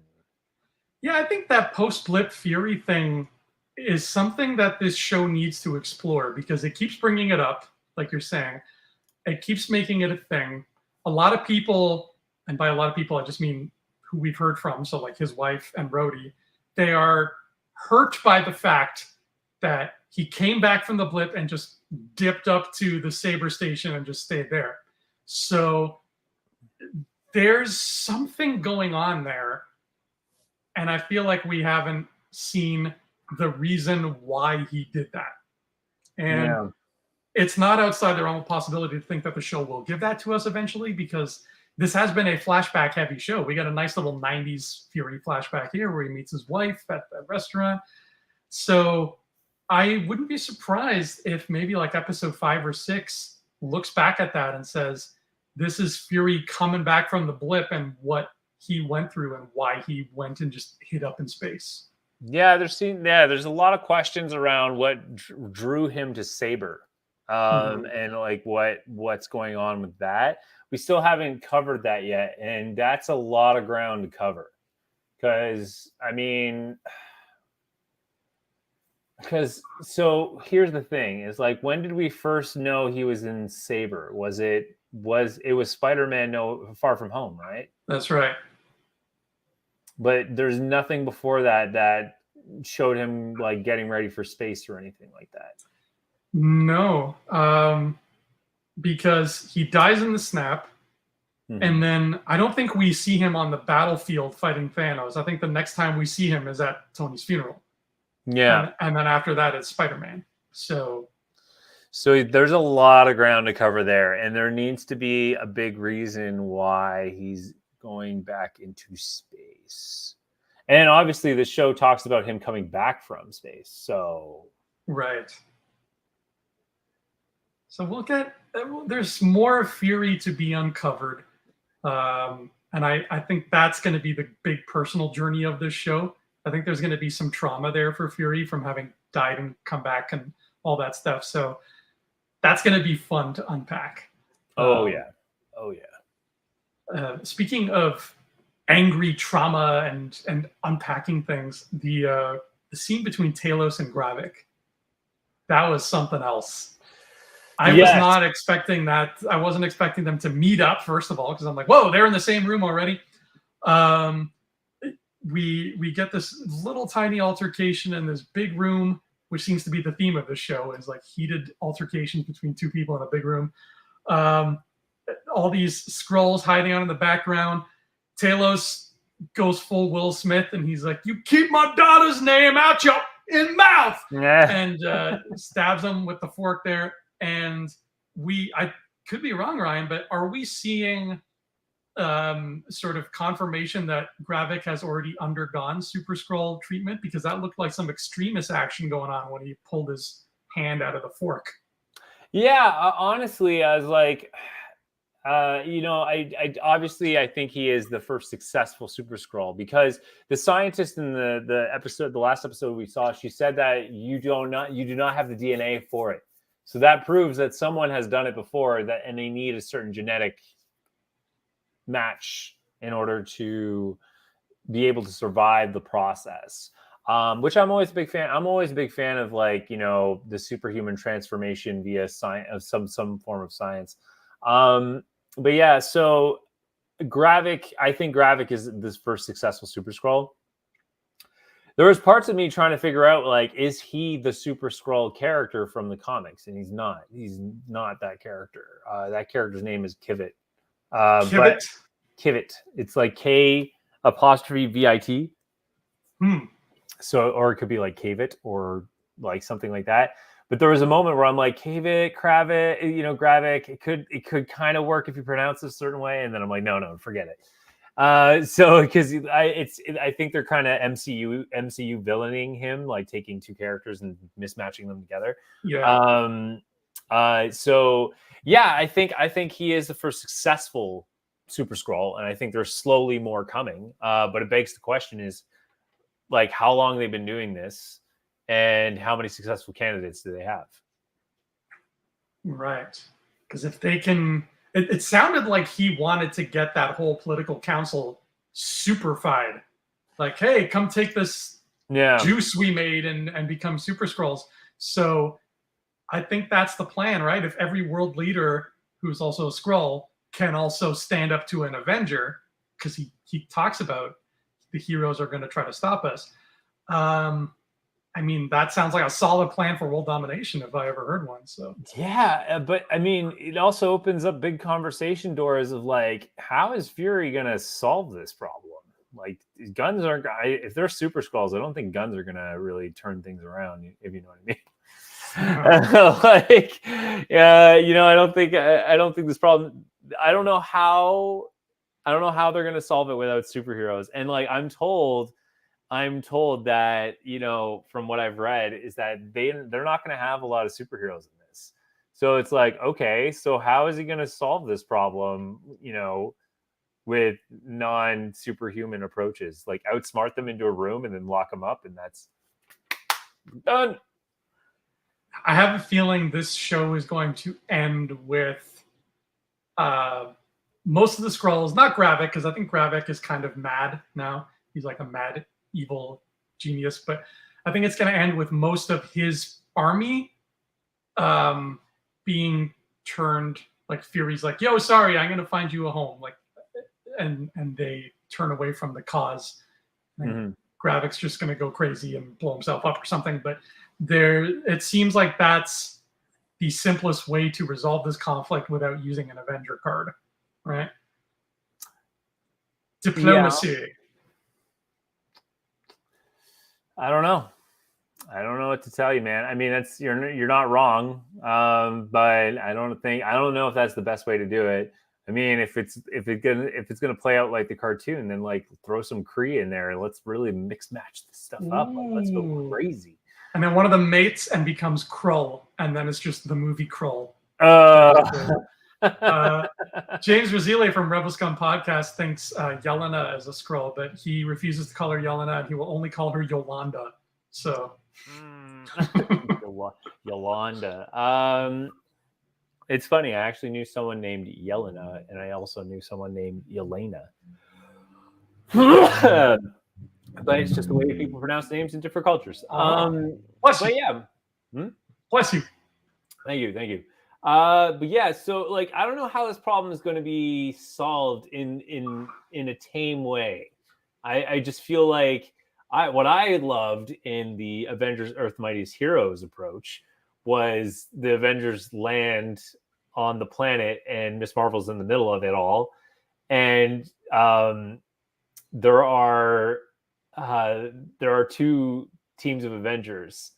Yeah, I think that post-blip Fury thing is something that this show needs to explore, because it keeps bringing it up, like you're saying. It keeps making it a thing. A lot of people, and by a lot of people, I just mean who we've heard from, so his wife and Rhodey, they are hurt by the fact that he came back from the blip and just dipped up to the Saber station and just stayed there. So there's something going on there, and I feel like we haven't seen the reason why he did that. And it's not outside the realm of possibility to think that the show will give that to us eventually, because this has been a flashback heavy show. We got a nice little 90s Fury flashback here where he meets his wife at that restaurant. So I wouldn't be surprised if maybe episode 5 or 6 looks back at that and says, this is Fury coming back from the blip and what he went through and why he went and just hid up in space. Yeah, there's a lot of questions around what drew him to Saber. and like what's going on with that. We still haven't covered that yet, and that's a lot of ground to cover. Because so here's the thing: is like, when did we first know he was in Saber? It was Spider-Man No Far From Home, right? That's right. But there's nothing before that showed him like getting ready for space or anything like that. No, because he dies in the snap, and then I don't think we see him on the battlefield fighting Thanos. I think the next time we see him is at Tony's funeral. Yeah, and then after that, it's Spider-Man. So there's a lot of ground to cover there, and there needs to be a big reason why he's going back into space. And obviously, the show talks about him coming back from space. So right. So we'll get there's more Fury to be uncovered, and I think that's going to be the big personal journey of this show. I think there's going to be some trauma there for Fury from having died and come back and all that stuff. So that's going to be fun to unpack. Oh yeah. Speaking of angry trauma and unpacking things, the scene between Talos and Gravik, that was something else. I was not expecting that. I wasn't expecting them to meet up, first of all, because I'm like, whoa, they're in the same room already. We get this little tiny altercation in this big room, which seems to be the theme of the show, is like heated altercations between two people in a big room. All these scrolls hiding out in the background. Talos goes full Will Smith, and he's like, "You keep my daughter's name out your mouth," and stabs him with the fork there. And I could be wrong, Ryan, but are we seeing sort of confirmation that Gravik has already undergone Super Skrull treatment? Because that looked like some extremist action going on when he pulled his hand out of the fork. Yeah, honestly, I was like, I obviously I think he is the first successful Super Skrull, because the scientist in the last episode we saw, she said that you do not have the DNA for it. So that proves that someone has done it before, and they need a certain genetic match in order to be able to survive the process. Which I'm always a big fan. I'm always a big fan of, like, the superhuman transformation via science, of some form of science. But yeah, so Gravik, I think Gravik is this first successful Super Skrull. There was parts of me trying to figure out, like, is he the Super Skrull character from the comics? And he's not. He's not that character. That character's name is Kravit. But Kravit. It's like K''Vit. So, or it could be like Kravit or like something like that. But there was a moment where I'm like, Kravit, Gravik. It could kind of work if you pronounce it a certain way, and then I'm like, no, forget it. So because I think they're kind of MCU villaining him, like taking two characters and mismatching them together. Yeah. So yeah, I think he is the first successful Super Skrull, and I think there's slowly more coming. But it begs the question is, like, how long they've been doing this, and how many successful candidates do they have? Right. Because if they can, it sounded like he wanted to get that whole political council superfied. Like, hey, come take this juice we made and become Super Skrulls. So I think that's the plan, right? If every world leader who's also a Skrull can also stand up to an Avenger, because he talks about the heroes are going to try to stop us. I mean, that sounds like a solid plan for world domination if I ever heard one. So yeah, but I mean, it also opens up big conversation doors of, like, how is Fury going to solve this problem? Like, guns aren't. If they're Super Skrulls, I don't think guns are going to really turn things around, if you know what I mean. Like, I don't think this problem. I don't know how they're going to solve it without superheroes. And, like, I'm told that, from what I've read, is that they're not going to have a lot of superheroes in this. So it's like, okay, so how is he going to solve this problem, with non-superhuman approaches? Like, outsmart them into a room and then lock them up, and that's done. I have a feeling this show is going to end with most of the Skrulls, not Gravik, because I think Gravik is kind of mad now. He's like a mad, evil genius. But I think it's going to end with most of his army being turned, like Fury's like, yo, sorry, I'm going to find you a home. Like, and they turn away from the cause. Mm-hmm. Gravik's just going to go crazy and blow himself up or something. But it seems like that's the simplest way to resolve this conflict without using an Avenger card, right? Diplomacy. Yeah. I don't know what to tell you, man. I mean, you're not wrong, but I don't know if that's the best way to do it. I mean, if it's gonna play out like the cartoon, then like throw some Cree in there and let's really mix match this stuff up. Like, let's go crazy. And then one of them mates and becomes Krull, and then it's just the movie Krull. James Razile from Rebel Scum Podcast thinks Yelena is a Skrull, but he refuses to call her Yelena, and he will only call her Yolanda. So, Yolanda. It's funny. I actually knew someone named Yelena, and I also knew someone named Yelena. But it's just the way people pronounce names in different cultures. Bless you. Yeah. Bless you. Thank you. But yeah, so like I don't know how this problem is going to be solved in a tame way. I just feel like what I loved in the Avengers Earth Mightiest Heroes approach was the Avengers land on the planet and Miss Marvel's in the middle of it all, and there are two teams of Avengers,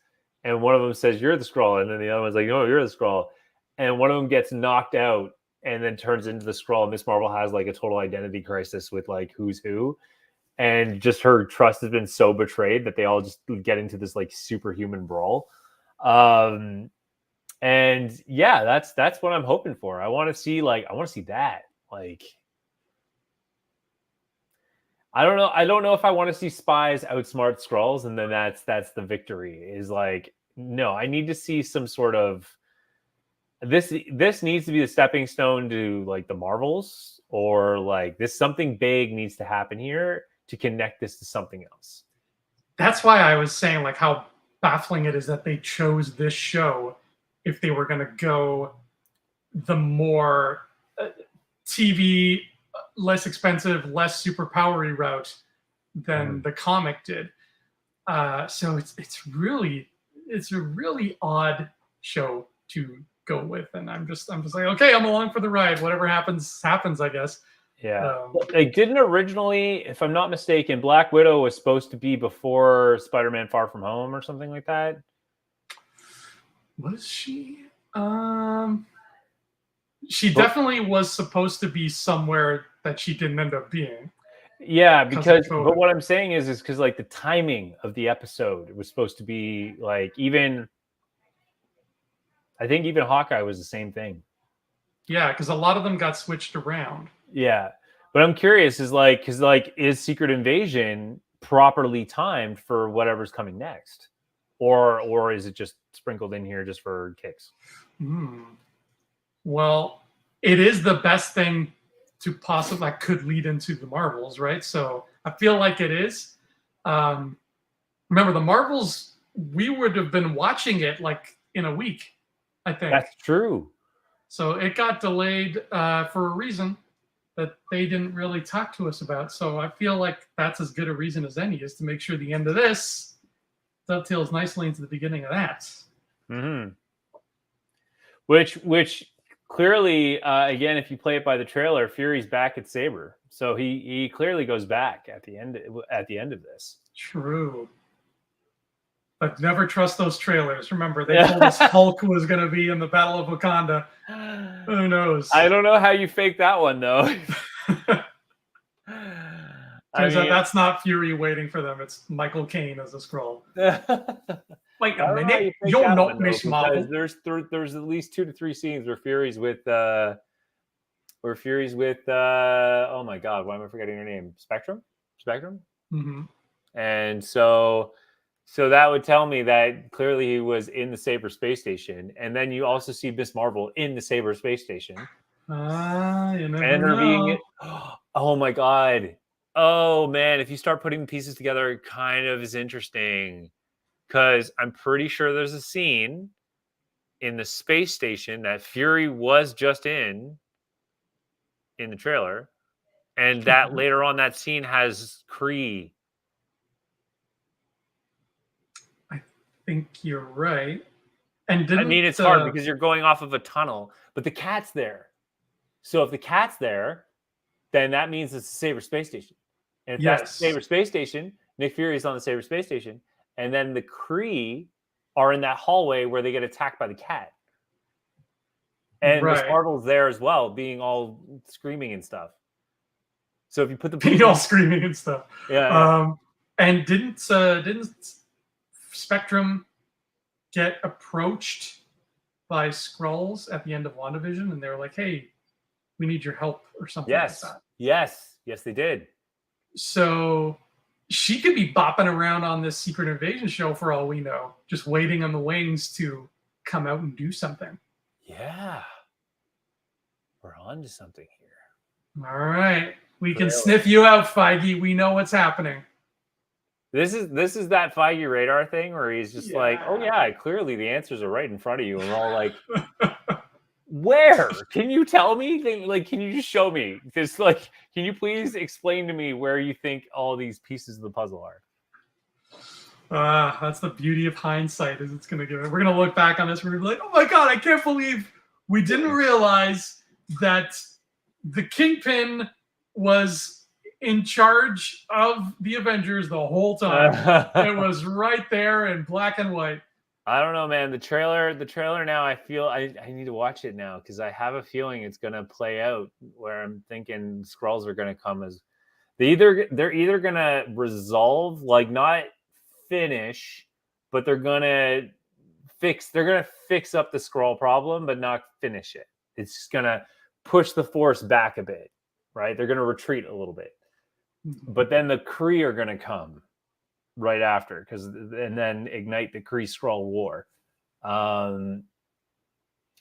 and one of them says you're the Skrull, and then the other one's like, no, you're the Skrull. And one of them gets knocked out and then turns into the Skrull. Miss Marvel has like a total identity crisis with like who's who. And just her trust has been so betrayed that they all just get into this like superhuman brawl. And yeah, that's what I'm hoping for. I want to see that. Like, I don't know if I want to see spies outsmart Skrulls and then that's the victory. Is like, no, I need to see some sort of this needs to be the stepping stone to like the Marvels, or like something big needs to happen here to connect this to something else. That's why I was saying like how baffling it is that they chose this show if they were going to go the more TV, less expensive, less superpowery route than the comic did. So it's a really odd show to go with, and I'm just like, okay, I'm along for the ride. Whatever happens, I guess. Yeah. They didn't originally, if I'm not mistaken, Black Widow was supposed to be before Spider-Man Far From Home or something like that. Was she? She definitely was supposed to be somewhere that she didn't end up being. Yeah, but what I'm saying is because like the timing of the episode was supposed to be like I think even Hawkeye was the same thing. Yeah, because a lot of them got switched around. Yeah, but I'm curious is Secret Invasion properly timed for whatever's coming next, or is it just sprinkled in here just for kicks? Well, it is the best thing to possibly that could lead into the Marvels, right? So I feel like it is. Remember the Marvels? We would have been watching it like in a week. I think that's true. So it got delayed for a reason that they didn't really talk to us about. So I feel like that's as good a reason as any, is to make sure the end of this dovetails nicely into the beginning of that. Mm-hmm. Which clearly, again, if you play it by the trailer, Fury's back at Saber, so he clearly goes back at the end of this. True. But never trust those trailers. Remember, they told us Hulk was going to be in the Battle of Wakanda. Who knows? I don't know how you fake that one, though. Turns out that's not Fury waiting for them. It's Michael Caine as a Skrull. Wait a minute. You're not Miss Marvel. There's at least 2 to 3 scenes where Fury's with oh my God, why am I forgetting her name? Spectrum? Mm-hmm. And so So that would tell me that clearly he was in the Saber space station, and then you also see Miss Marvel in the Saber space station. You never And her know. being, oh my god, oh man! If you start putting pieces together, it kind of is interesting because I'm pretty sure there's a scene in the space station that Fury was just in the trailer, and that later on that scene has Cree. I think you're right. And I mean, it's hard because you're going off of a tunnel, but the cat's there. So if the cat's there, then that means it's the Saber space station. And if that's the Saber space station, Nick Fury is on the Saber space station, and then the Kree are in that hallway where they get attacked by the cat. And Miss Marvel's there as well, being all screaming and stuff. So if you put the being all screaming and stuff, yeah. And didn't Spectrum get approached by Skrulls at the end of WandaVision, and they were like, "Hey, we need your help," or something like that. Yes, they did. So she could be bopping around on this Secret Invasion show for all we know, just waiting on the wings to come out and do something. Yeah. We're on to something here. All right. We can sniff you out, Feige. We know what's happening. This is that Feige radar thing where he's just like, oh yeah, clearly the answers are right in front of you. And we're all like, where? Can you tell me? Like, can you just show me? Just like, can you please explain to me where you think all these pieces of the puzzle are? That's the beauty of hindsight, is it's going to give it. We're going to look back on this. We're going to be like, oh my God, I can't believe we didn't realize that the Kingpin was in charge of the Avengers the whole time. It was right there in black and white. I don't know, man. The trailer now, I feel I need to watch it now because I have a feeling it's going to play out where I'm thinking Skrulls are going to come as they're either going to resolve, like not finish, but they're going to fix up the Skrull problem, but not finish it. It's just going to push the Force back a bit, right? They're going to retreat a little bit. But then the Kree are going to come right after, and then ignite the Cree Scroll War. I don't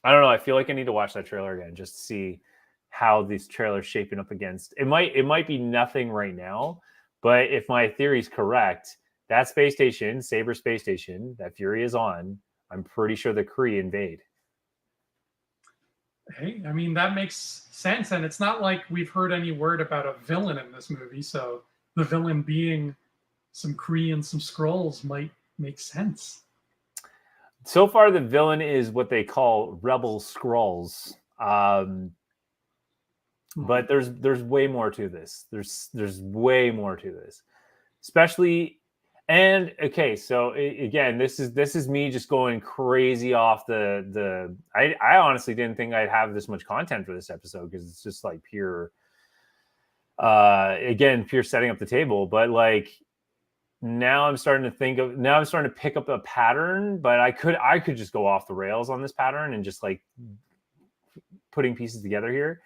know. I feel like I need to watch that trailer again just to see how these trailers shaping up against. It might be nothing right now, but if my theory is correct, that space station, Saber space station that Fury is on, I'm pretty sure the Kree invade. Hey, I mean, that makes sense. And it's not like we've heard any word about a villain in this movie. So the villain being some Kree and some Skrulls might make sense. So far, the villain is what they call Rebel Skrulls. But there's way more to this. There's way more to this. Especially, and okay, so again, this is me just going crazy off the. I honestly didn't think I'd have this much content for this episode because it's just like pure. Pure setting up the table, but like now I'm starting to pick up a pattern, but I could just go off the rails on this pattern and just like putting pieces together here.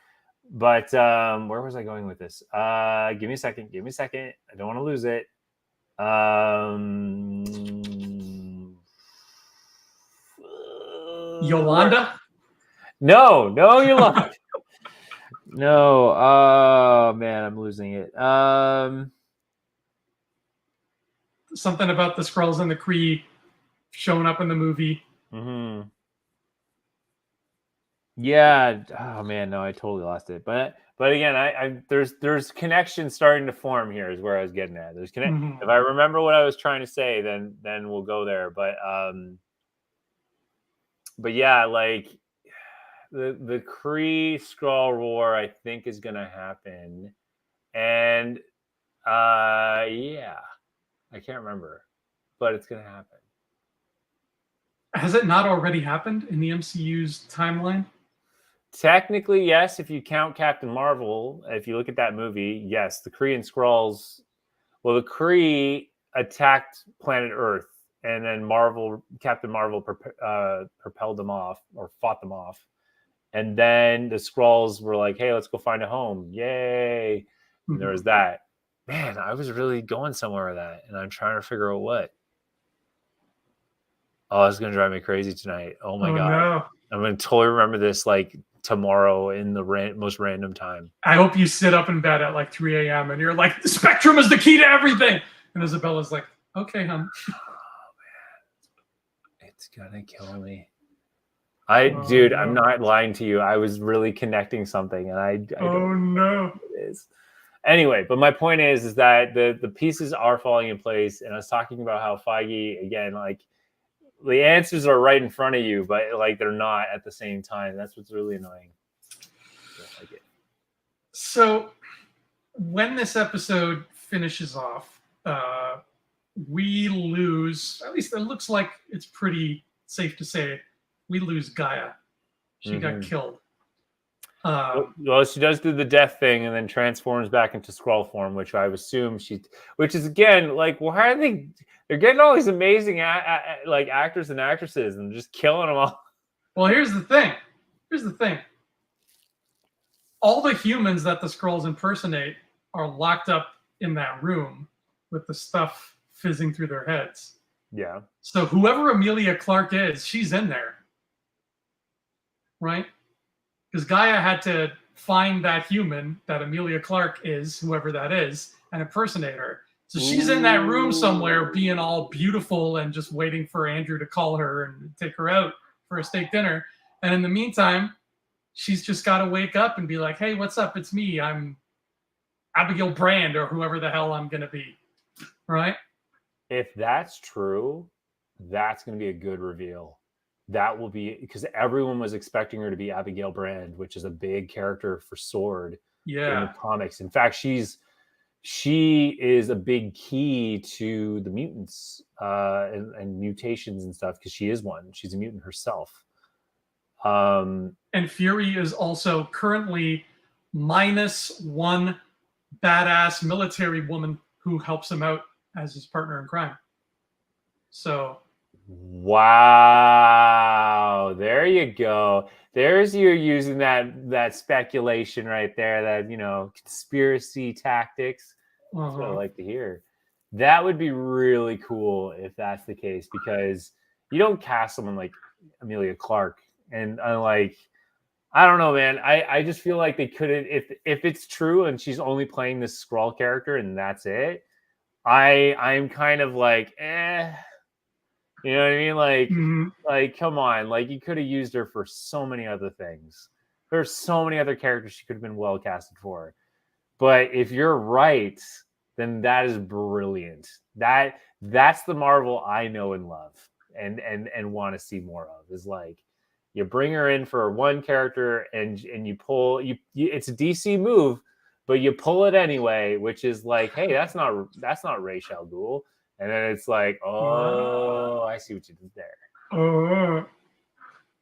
But where was I going with this? Give me a second. I don't want to lose it. Yolanda? No, Yolanda. No. Oh man, I'm losing it. Something about the Skrulls and the Kree showing up in the movie. Mm-hmm. Yeah. Oh man, no, I totally lost it. But again, there's connections starting to form here. Is where I was getting at. There's If I remember what I was trying to say, then we'll go there. But yeah, like the Cree Scroll War, I think is going to happen, and yeah, I can't remember, but it's going to happen. Has it not already happened in the MCU's timeline? Technically, yes, if you count Captain Marvel. If you look at that movie, yes, the Kree and Skrulls. Well, the Kree attacked planet Earth, and then Captain Marvel propelled them off or fought them off. And then the Skrulls were like, hey, let's go find a home. Yay. And there was that. Man, I was really going somewhere with that, and I'm trying to figure out what. Oh, it's gonna drive me crazy tonight. Oh my god, no. I'm gonna totally remember this like tomorrow in the most random time. I hope you sit up in bed at like 3 a.m. and you're like, the spectrum is the key to everything. And Isabella's like, okay, hon. It's gonna kill me. Dude, I'm no. not lying to you. I was really connecting something, and I don't know what it is. Anyway, but my point is that the pieces are falling in place, and I was talking about how Feige, again, like the answers are right in front of you, but like they're not at the same time. That's what's really annoying. Like it. So when this episode finishes off, we lose, at least it looks like it's pretty safe to say, we lose Gaia. She got killed. Well, she does do the death thing and then transforms back into Skrull form, which I assume which is again like, why are they're getting all these amazing like actors and actresses and just killing them all. Well, here's the thing. All the humans that the Skrulls impersonate are locked up in that room with the stuff fizzing through their heads. Yeah. So whoever Emilia Clarke is, she's in there. Right? Because Gaia had to find that human that Emilia Clarke is, whoever that is, and impersonate her. So she's in that room somewhere being all beautiful and just waiting for Andrew to call her and take her out for a steak dinner. And in the meantime, she's just got to wake up and be like, hey, what's up? It's me. I'm Abigail Brand or whoever the hell I'm going to be. Right? If that's true, that's going to be a good reveal. That will be, because everyone was expecting her to be Abigail Brand, which is a big character for Sword in the comics. In fact, she is a big key to the mutants and mutations and stuff, because she is one. She's a mutant herself. And Fury is also currently -1 badass military woman who helps him out as his partner in crime. So... Wow, there you go. There's you using that speculation right there, that, you know, conspiracy tactics. That's what I like to hear. That would be really cool if that's the case, because you don't cast someone like Emilia Clarke and like, I don't know, man. I just feel like they couldn't, if it's true and she's only playing this Skrull character and that's it, I'm kind of like, you know what I mean? Like, like, come on. Like, you could have used her for so many other things. There's so many other characters she could have been well casted for. But if you're right, then that is brilliant. That's the Marvel I know and love and want to see more of, is like, you bring her in for one character and you pull it's a DC move, but you pull it anyway, which is like, hey, that's not Ra's al Ghul. And then it's like, oh, I see what you did there.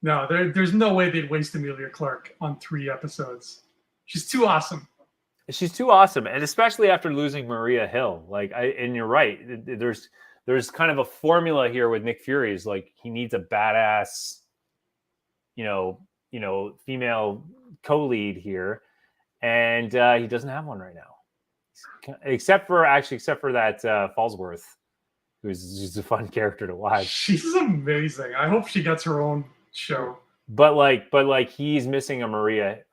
No, there's no way they'd waste Emilia Clarke on 3 episodes. She's too awesome. She's too awesome, and especially after losing Maria Hill. Like, and you're right. There's kind of a formula here with Nick Fury. Is like, he needs a badass, you know, female co-lead here, and he doesn't have one right now, except for that Fallsworth, who's just a fun character to watch. She's amazing. I hope she gets her own show. But he's missing a Maria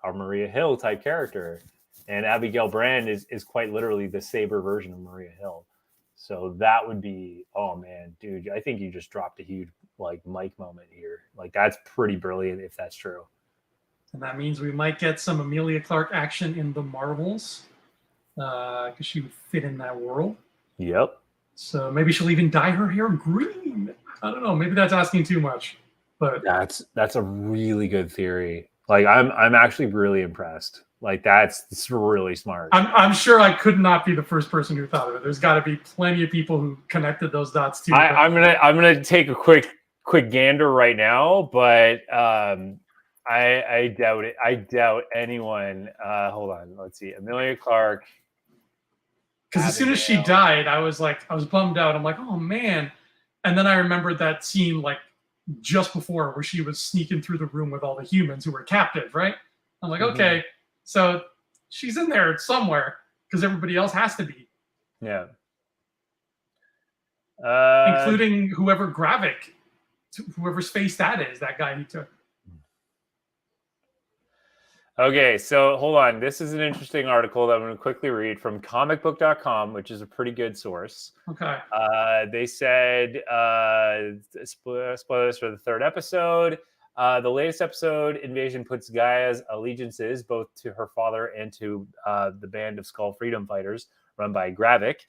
Hill type character, and Abigail Brand is quite literally the Saber version of Maria Hill. So that would be, oh man, dude, I think you just dropped a huge like Mike moment here. Like, that's pretty brilliant if that's true. And that means we might get some Emilia Clarke action in the Marvels, because she would fit in that world. Yep. So maybe she'll even dye her hair green. I don't know. Maybe that's asking too much. But that's a really good theory. Like, I'm actually really impressed. Like, that's really smart. I'm sure I could not be the first person who thought of it. There's got to be plenty of people who connected those dots too. I'm gonna take a quick gander right now, but I doubt it. I doubt anyone. Hold on, let's see. Emilia Clarke. Because as soon as she died, I was bummed out. I'm like, oh man. And then I remembered that scene like just before, where she was sneaking through the room with all the humans who were captive, right? I'm like, okay, so she's in there somewhere, because everybody else has to be. Yeah. Including whoever Gravik whoever's face that is, that guy he took. Okay, so hold on. This is an interesting article that I'm going to quickly read from comicbook.com, which is a pretty good source. Okay. They said, spoilers for the third episode. The latest episode, Invasion, puts Gaia's allegiances both to her father and to the band of Skull Freedom Fighters run by Gravik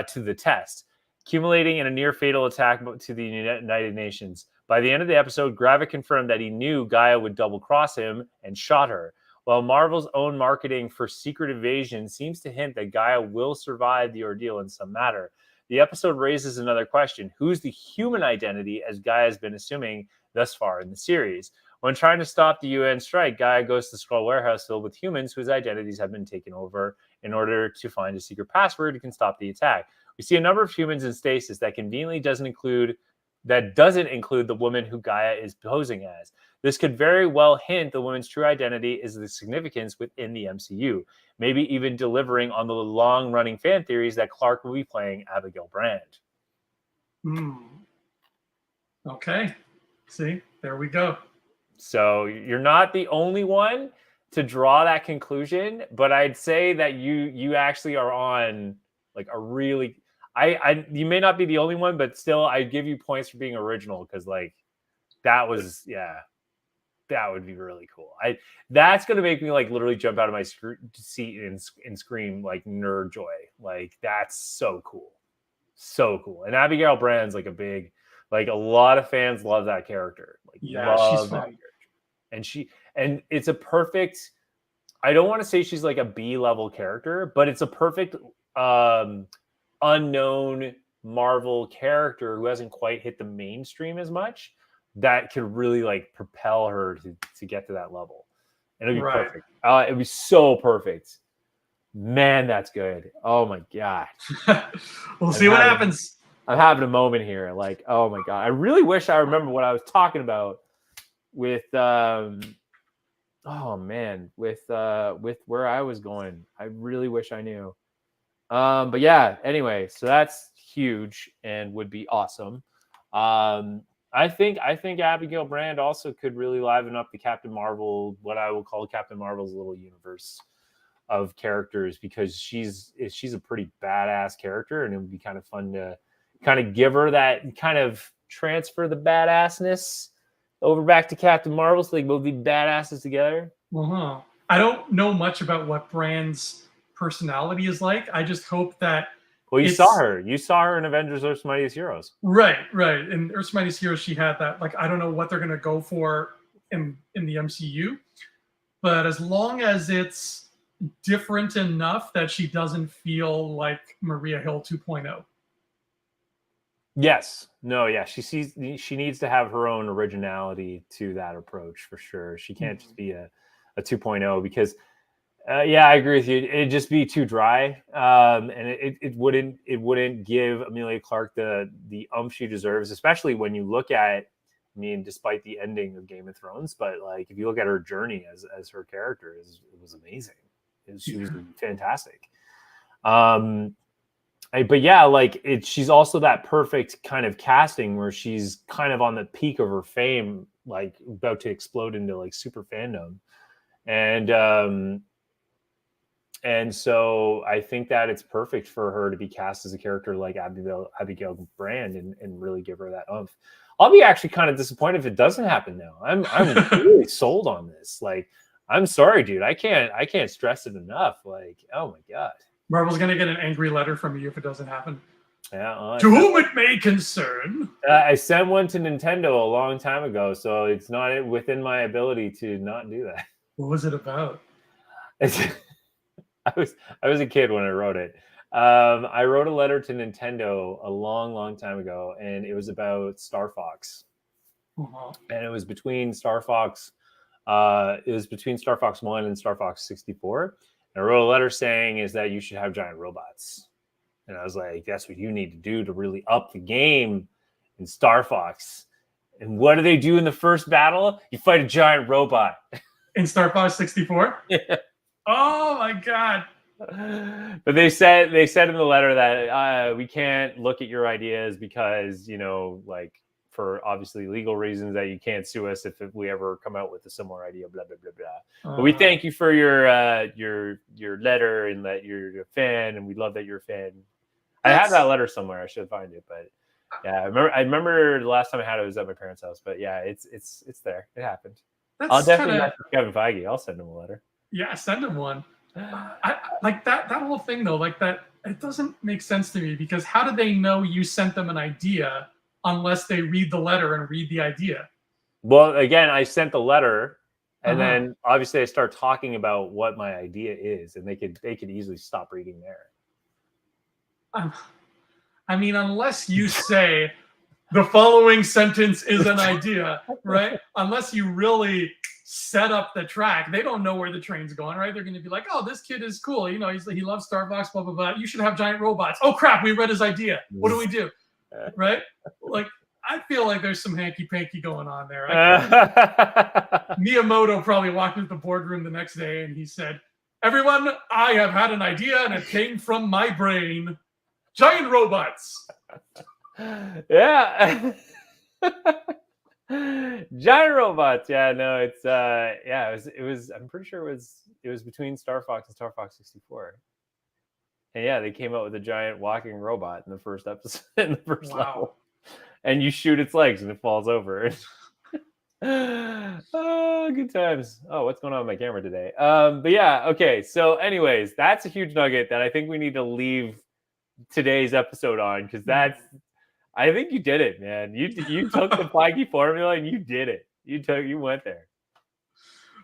to the test, accumulating in a near-fatal attack to the United Nations. By the end of the episode, Gravik confirmed that he knew Gaia would double-cross him and shot her. While Marvel's own marketing for Secret Invasion seems to hint that Gaia will survive the ordeal in some manner, the episode raises another question. Who's the human identity, as Gaia has been assuming thus far in the series? When trying to stop the UN strike, Gaia goes to the Skrull warehouse filled with humans whose identities have been taken over in order to find a secret password that can stop the attack. We see a number of humans in stasis that conveniently doesn't include the woman who Gaia is posing as. This could very well hint the woman's true identity is the significance within the MCU, maybe even delivering on the long-running fan theories that Clark will be playing Abigail Brand. Okay. See, there we go. So you're not the only one to draw that conclusion, but I'd say that you actually are on like a really... you may not be the only one, but still I give you points for being original, because like that was, that would be really cool. That's gonna make me like literally jump out of my seat and scream like nerd joy. Like that's so cool. And Abigail Brand's like a lot of fans love that character. Like she's that fun. character. And it's a perfect, I don't want to say she's like a B level character, but it's a perfect unknown Marvel character who hasn't quite hit the mainstream as much, that could really like propel her to get to that level. And it'd be perfect. It'd be so perfect. Man, that's good. Oh my God. We'll see what happens. I'm having a moment here. Like, oh my God. I really wish I remember what I was talking about with with where I was going. I really wish I knew. But yeah, anyway, so that's huge and would be awesome. I think Abigail Brand also could really liven up the Captain Marvel, what I will call Captain Marvel's little universe of characters, because she's a pretty badass character, and it would be kind of fun to kind of give her that, kind of transfer the badassness over back to Captain Marvel, so they both be badasses together. I don't know much about what Brand's personality is like. I just hope that... Well, you saw her in Avengers Earth's Mightiest Heroes. Right. In Earth's Mightiest Heroes, she had that, like, I don't know what they're going to go for in the MCU, but as long as it's different enough that she doesn't feel like Maria Hill 2.0. Yes. No, yeah. She needs to have her own originality to that approach, for sure. She can't just be a 2.0, because I agree with you. It'd just be too dry, and it wouldn't give Amelia Clark the oomph she deserves, especially when you look at, despite the ending of Game of Thrones, but like if you look at her journey as her character, it was amazing. She was fantastic. But yeah, like she's also that perfect kind of casting where she's kind of on the peak of her fame, like about to explode into like super fandom, and so I think that it's perfect for her to be cast as a character like Abigail Brand and really give her that oomph. I'll be actually kind of disappointed if it doesn't happen now. I'm really sold on this. Like, I'm sorry, dude. I can't stress it enough. Like, oh my God. Marvel's gonna get an angry letter from you if it doesn't happen. Yeah. To whom it may concern. I sent one to Nintendo a long time ago, so it's not within my ability to not do that. What was it about? I was a kid when I wrote it. I wrote a letter to Nintendo a long time ago, and it was about Star Fox. And it was between Star Fox. It was between Star Fox 1 and Star Fox 64. And I wrote a letter saying is that you should have giant robots. And I was like, that's what you need to do to really up the game in Star Fox. And what do they do in the first battle? You fight a giant robot. In Star Fox 64? Yeah. Oh my God. But they said in the letter that we can't look at your ideas because, like for obviously legal reasons that you can't sue us if we ever come out with a similar idea, blah blah blah blah. But we thank you for your letter and that you're a fan, and we love that you're a fan. I have that letter somewhere. I should find it, but yeah, I remember the last time I had it was at my parents' house. But yeah, it's there. It happened. I'll definitely message Kevin Feige. I'll send him a letter. Yeah, send him one. I like that whole thing though. Like that, it doesn't make sense to me because how do they know you sent them an idea unless they read the letter and read the idea? Well, again, I sent the letter, and then obviously I start talking about what my idea is, and they could easily stop reading there. I mean, unless you say the following sentence is an idea, right? Unless you really set up the track, they don't know where the train's going, right? They're going to be like, "Oh, this kid is cool. You know, he loves Star Fox, blah blah blah. You should have giant robots." Oh crap, we read his idea. What do we do? Right? Like, I feel like there's some hanky panky going on there. Miyamoto probably walked into the boardroom the next day and he said, "Everyone, I have had an idea and it came from my brain. Giant robots." Yeah. Giant robots. Yeah, no, it's it was I'm pretty sure it was between Star Fox and Star Fox 64. And yeah, they came out with a giant walking robot in the first episode, in the first level. And you shoot its legs and it falls over. Oh, good times. Oh, what's going on with my camera today? But yeah, okay. So anyways, that's a huge nugget that I think we need to leave today's episode on, because I think you did it, man. You took the Feige formula and you did it. You went there.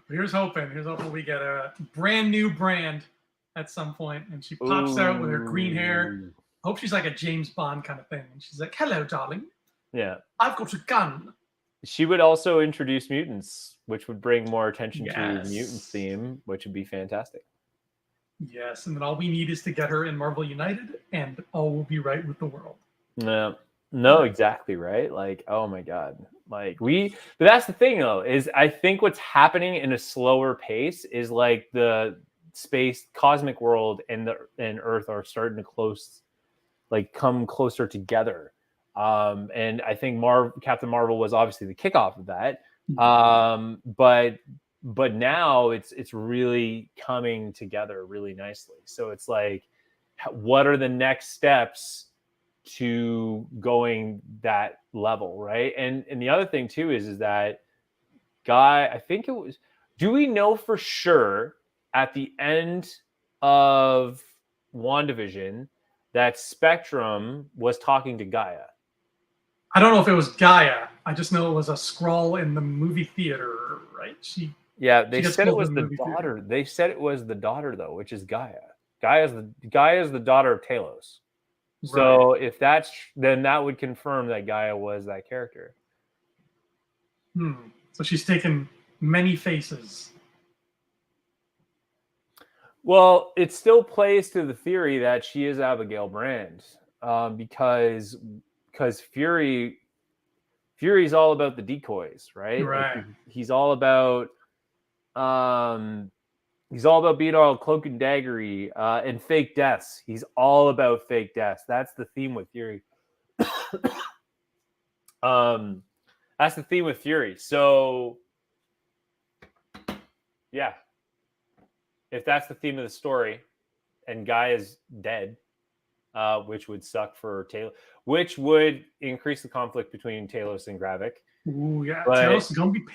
Here's hoping we get a brand new brand at some point, and she pops out with her green hair. I hope she's like a James Bond kind of thing, and she's like, "Hello, darling. Yeah, I've got a gun." She would also introduce mutants, which would bring more attention to the mutants theme, which would be fantastic. Yes, and then all we need is to get her in Marvel United, and all will be right with the world. No, exactly right. Like, oh my god, like but that's the thing though, is I think what's happening in a slower pace is like the space cosmic world and Earth are starting to come closer together. And I think Captain Marvel was obviously the kickoff of that. But now it's really coming together really nicely. So it's like, what are the next steps to going that level, right? And the other thing too is that I think it was, do we know for sure at the end of WandaVision that Spectrum was talking to Gaia? I don't know if it was Gaia. I just know it was a Skrull in the movie theater, right? They said it was the daughter. Theater. They said it was the daughter though, which is Gaia. Gaia is the daughter of Talos. Right. So if then that would confirm that Gaia was that character. So she's taken many faces. Well, it still plays to the theory that she is Abigail Brand, because Fury's all about the decoys, right? Right. Like he's all about being all cloak and daggery and fake deaths. He's all about fake deaths. That's the theme with Fury. That's the theme with Fury. So yeah. If that's the theme of the story, and Guy is dead, which would suck for Talos, which would increase the conflict between Talos and Gravik. Ooh, yeah. Talos is going to be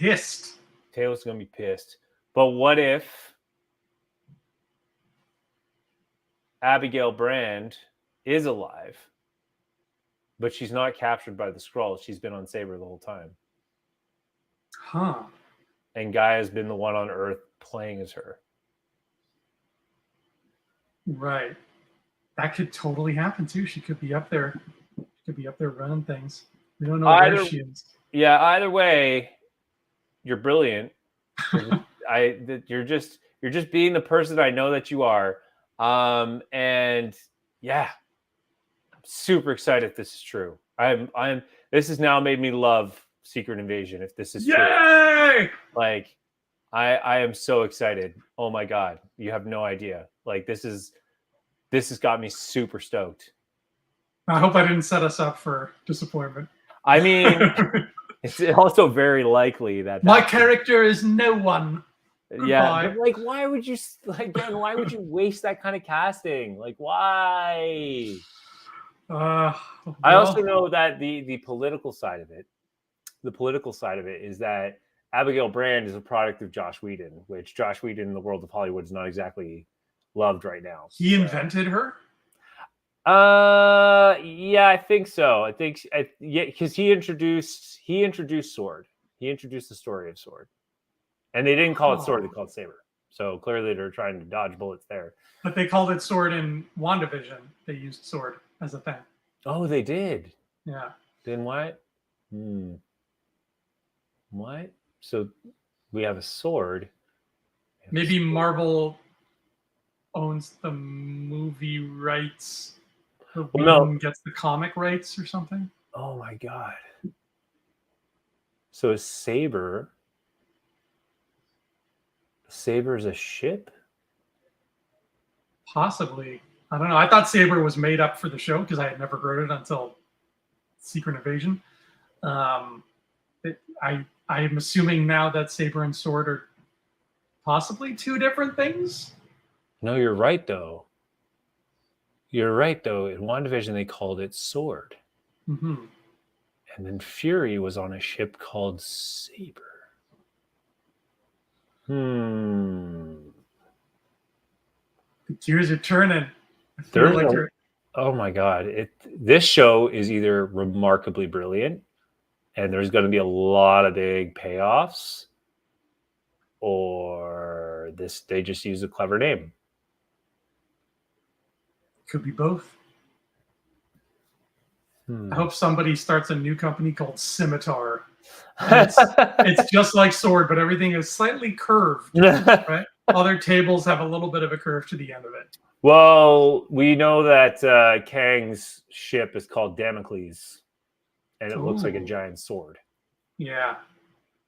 pissed. But what if Abigail Brand is alive, but she's not captured by the Skrulls? She's been on Saber the whole time. Huh. And Guy has been the one on Earth playing as her. Right. That could totally happen too. She could be up there. She could be up there running things. We don't know where she is. Yeah, either way, you're brilliant. You're just being the person I know that you are. And yeah, I'm super excited if this is true. This has now made me love Secret Invasion if this is true. Like, I am so excited. Oh my god, you have no idea. Like, this has got me super stoked. I hope I didn't set us up for disappointment. I mean, it's also very likely that my character is no one. Yeah, but like, why would you waste that kind of casting? Like, why? I also know that the political side of it, is that Abigail Brand is a product of Joss Whedon, which Joss Whedon in the world of Hollywood is not exactly loved right now. He invented her? Yeah, I think so. Because he introduced Sword. He introduced the story of Sword, and they didn't call it Sword; they called it Saber. So clearly, they're trying to dodge bullets there. But they called it Sword in WandaVision. They used Sword as a thing. Oh, they did. Yeah. Then what? What? So we have a sword. Maybe Marvel owns the movie rights. Whedon gets the comic rights or something. Oh my god. So Saber is a ship? Possibly. I don't know. I thought Saber was made up for the show because I had never heard it until Secret Invasion. I'm assuming now that Saber and Sword are possibly two different things. No, you're right, though. In WandaVision, they called it Sword. Mm-hmm. And then Fury was on a ship called Saber. The gears are turning. Oh my god! This show is either remarkably brilliant, and there's going to be a lot of big payoffs, or they just use a clever name. Could be both. I hope somebody starts a new company called Scimitar. It's just like Sword, but everything is slightly curved, right? Other tables have a little bit of a curve to the end of it. Well, we know that Kang's ship is called Damocles, and it looks like a giant sword. Yeah.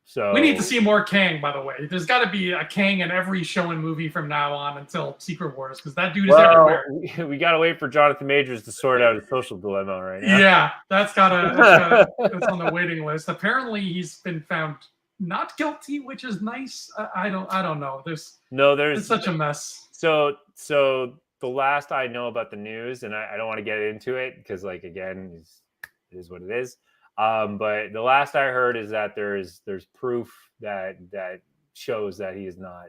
So we need to see more Kang, by the way. There's got to be a Kang in every show and movie from now on until Secret Wars, because that dude is everywhere. We got to wait for Jonathan Majors to sort out his social dilemma right now. Yeah, that's on the waiting list. Apparently, he's been found not guilty, which is nice. I don't know. It's such a mess. So the last I know about the news, and I don't want to get into it because, like, again, it is what it is. But the last I heard is that there's proof that shows that he is not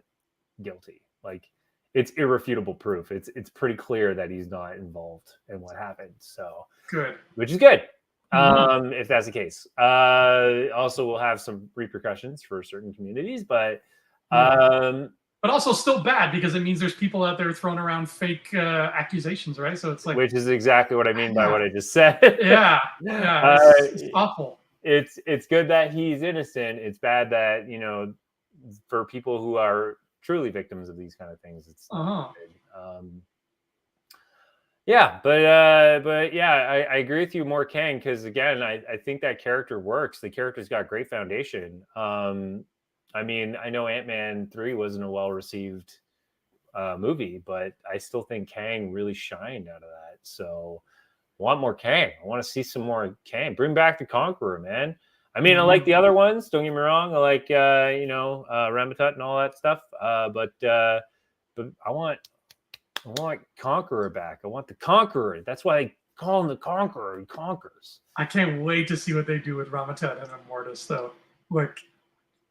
guilty. Like, it's irrefutable proof. It's pretty clear that he's not involved in what happened. So good, which is good. If that's the case. Also, we'll have some repercussions for certain communities, but also still bad because it means there's people out there throwing around fake accusations, right? So it's like, which is exactly what I mean by what I just said. Yeah, it's awful. It's good that he's innocent. It's bad that, for people who are truly victims of these kind of things, it's not good. Yeah, but yeah, I agree with you more, Kang, because again, I think that character works. The character's got great foundation. I mean, I know Ant-Man 3 wasn't a well-received movie, but I still think Kang really shined out of that. So I want more Kang. I want to see some more Kang. Bring back the Conqueror, man. I mean, I like the other ones. Don't get me wrong. I like, Ramatut and all that stuff. But I want Conqueror back. I want the Conqueror. That's why I call him the Conqueror. He conquers. I can't wait to see what they do with Ramatut and Immortus, though. Like,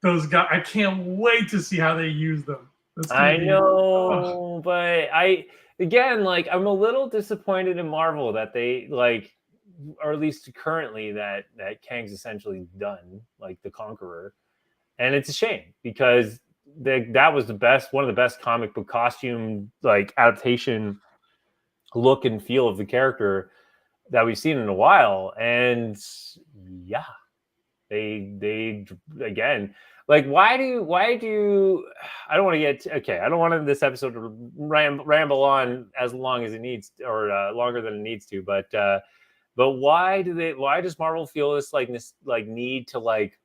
those guys, I can't wait to see how they use them. I know, but I'm a little disappointed in Marvel that they, like, or at least currently, that Kang's essentially done, like the Conqueror, and it's a shame because that was one of the best comic book costume, like, adaptation look and feel of the character that we've seen in a while, and yeah, they again. Like, why do I don't want to get okay. I don't want this episode to ramble on as long as it needs, or longer than it needs to. But why does Marvel feel this need to, like,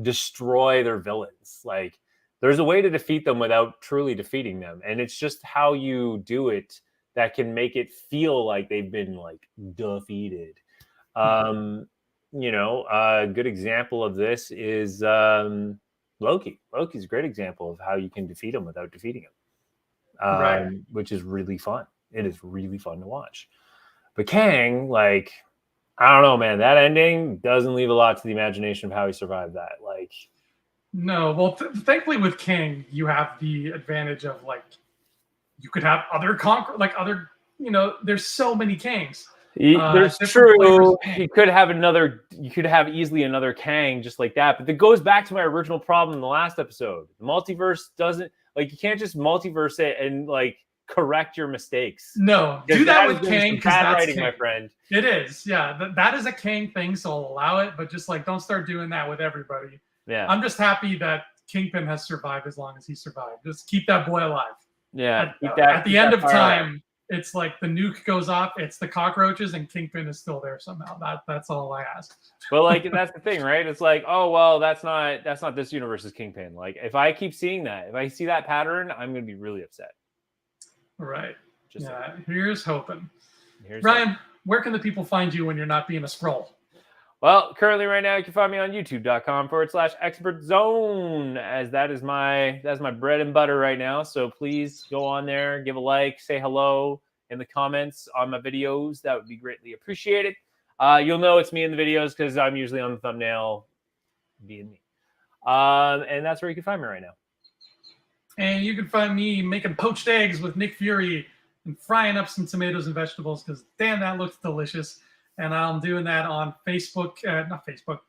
destroy their villains? Like, there's a way to defeat them without truly defeating them, and it's just how you do it that can make it feel like they've been, like, defeated. a good example of this is Loki. Loki's a great example of how you can defeat him without defeating him, which is really fun. It is really fun to watch. But Kang, like, I don't know, man. That ending doesn't leave a lot to the imagination of how he survived that. Like, no. Well, thankfully with Kang, you have the advantage of like you could have other there's so many Kangs. There's true. You could have easily another Kang just like that. But it goes back to my original problem in the last episode. The multiverse doesn't you can't just multiverse it and like correct your mistakes. No, do that with Kang because that's writing, my friend. It is, yeah. That is a Kang thing, so I'll allow it. But just like don't start doing that with everybody. Yeah, I'm just happy that Kingpin has survived as long as he survived. Just keep that boy alive. Yeah, at the end of time. It's like the nuke goes off, it's the cockroaches, and Kingpin is still there somehow. That's all I ask. But like that's the thing, right? It's like, oh well, that's not this universe's Kingpin. Like if I keep seeing that, if I see that pattern, I'm gonna be really upset. Right. Here's hoping. Ryan, hoping. Where can the people find you when you're not being a Sprawl? Well, currently right now you can find me on youtube.com/expert zone, as that's my bread and butter right now. So please go on there, give a like, say hello in the comments on my videos. That would be greatly appreciated. You'll know it's me in the videos because I'm usually on the thumbnail being me. And that's where you can find me right now. And you can find me making poached eggs with Nick Fury and frying up some tomatoes and vegetables because damn, that looks delicious. And I'm doing that on Facebook, Facebook,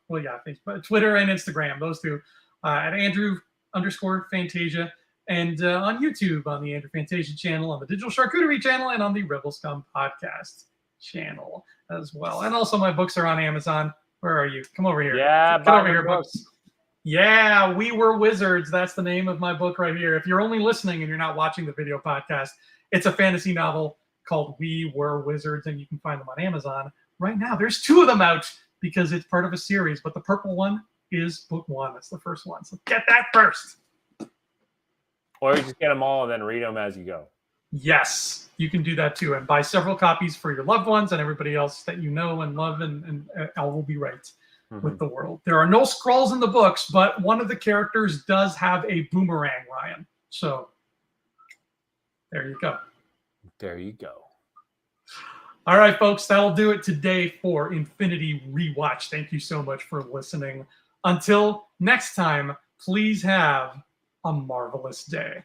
Twitter and Instagram, those two, at Andrew_Fantasia, and on YouTube on the Andrew Fantasia channel, on the Digital Charcuterie channel, and on the Rebel Scum podcast channel as well. And also my books are on Amazon. Where are you? Come over here. Yeah, come over here, books. Yeah, We Were Wizards. That's the name of my book right here. If you're only listening and you're not watching the video podcast, it's a fantasy novel called We Were Wizards, and you can find them on Amazon. Right now, there's 2 of them out because it's part of a series, but the purple one is book 1. That's the first one. So get that first. Or you just get them all and then read them as you go. Yes, you can do that too. And buy several copies for your loved ones and everybody else that you know and love, and all will be right with the world. There are no scrolls in the books, but one of the characters does have a boomerang, Ryan. So there you go. There you go. All right, folks, that'll do it today for Infinity Rewatch. Thank you so much for listening. Until next time, please have a marvelous day.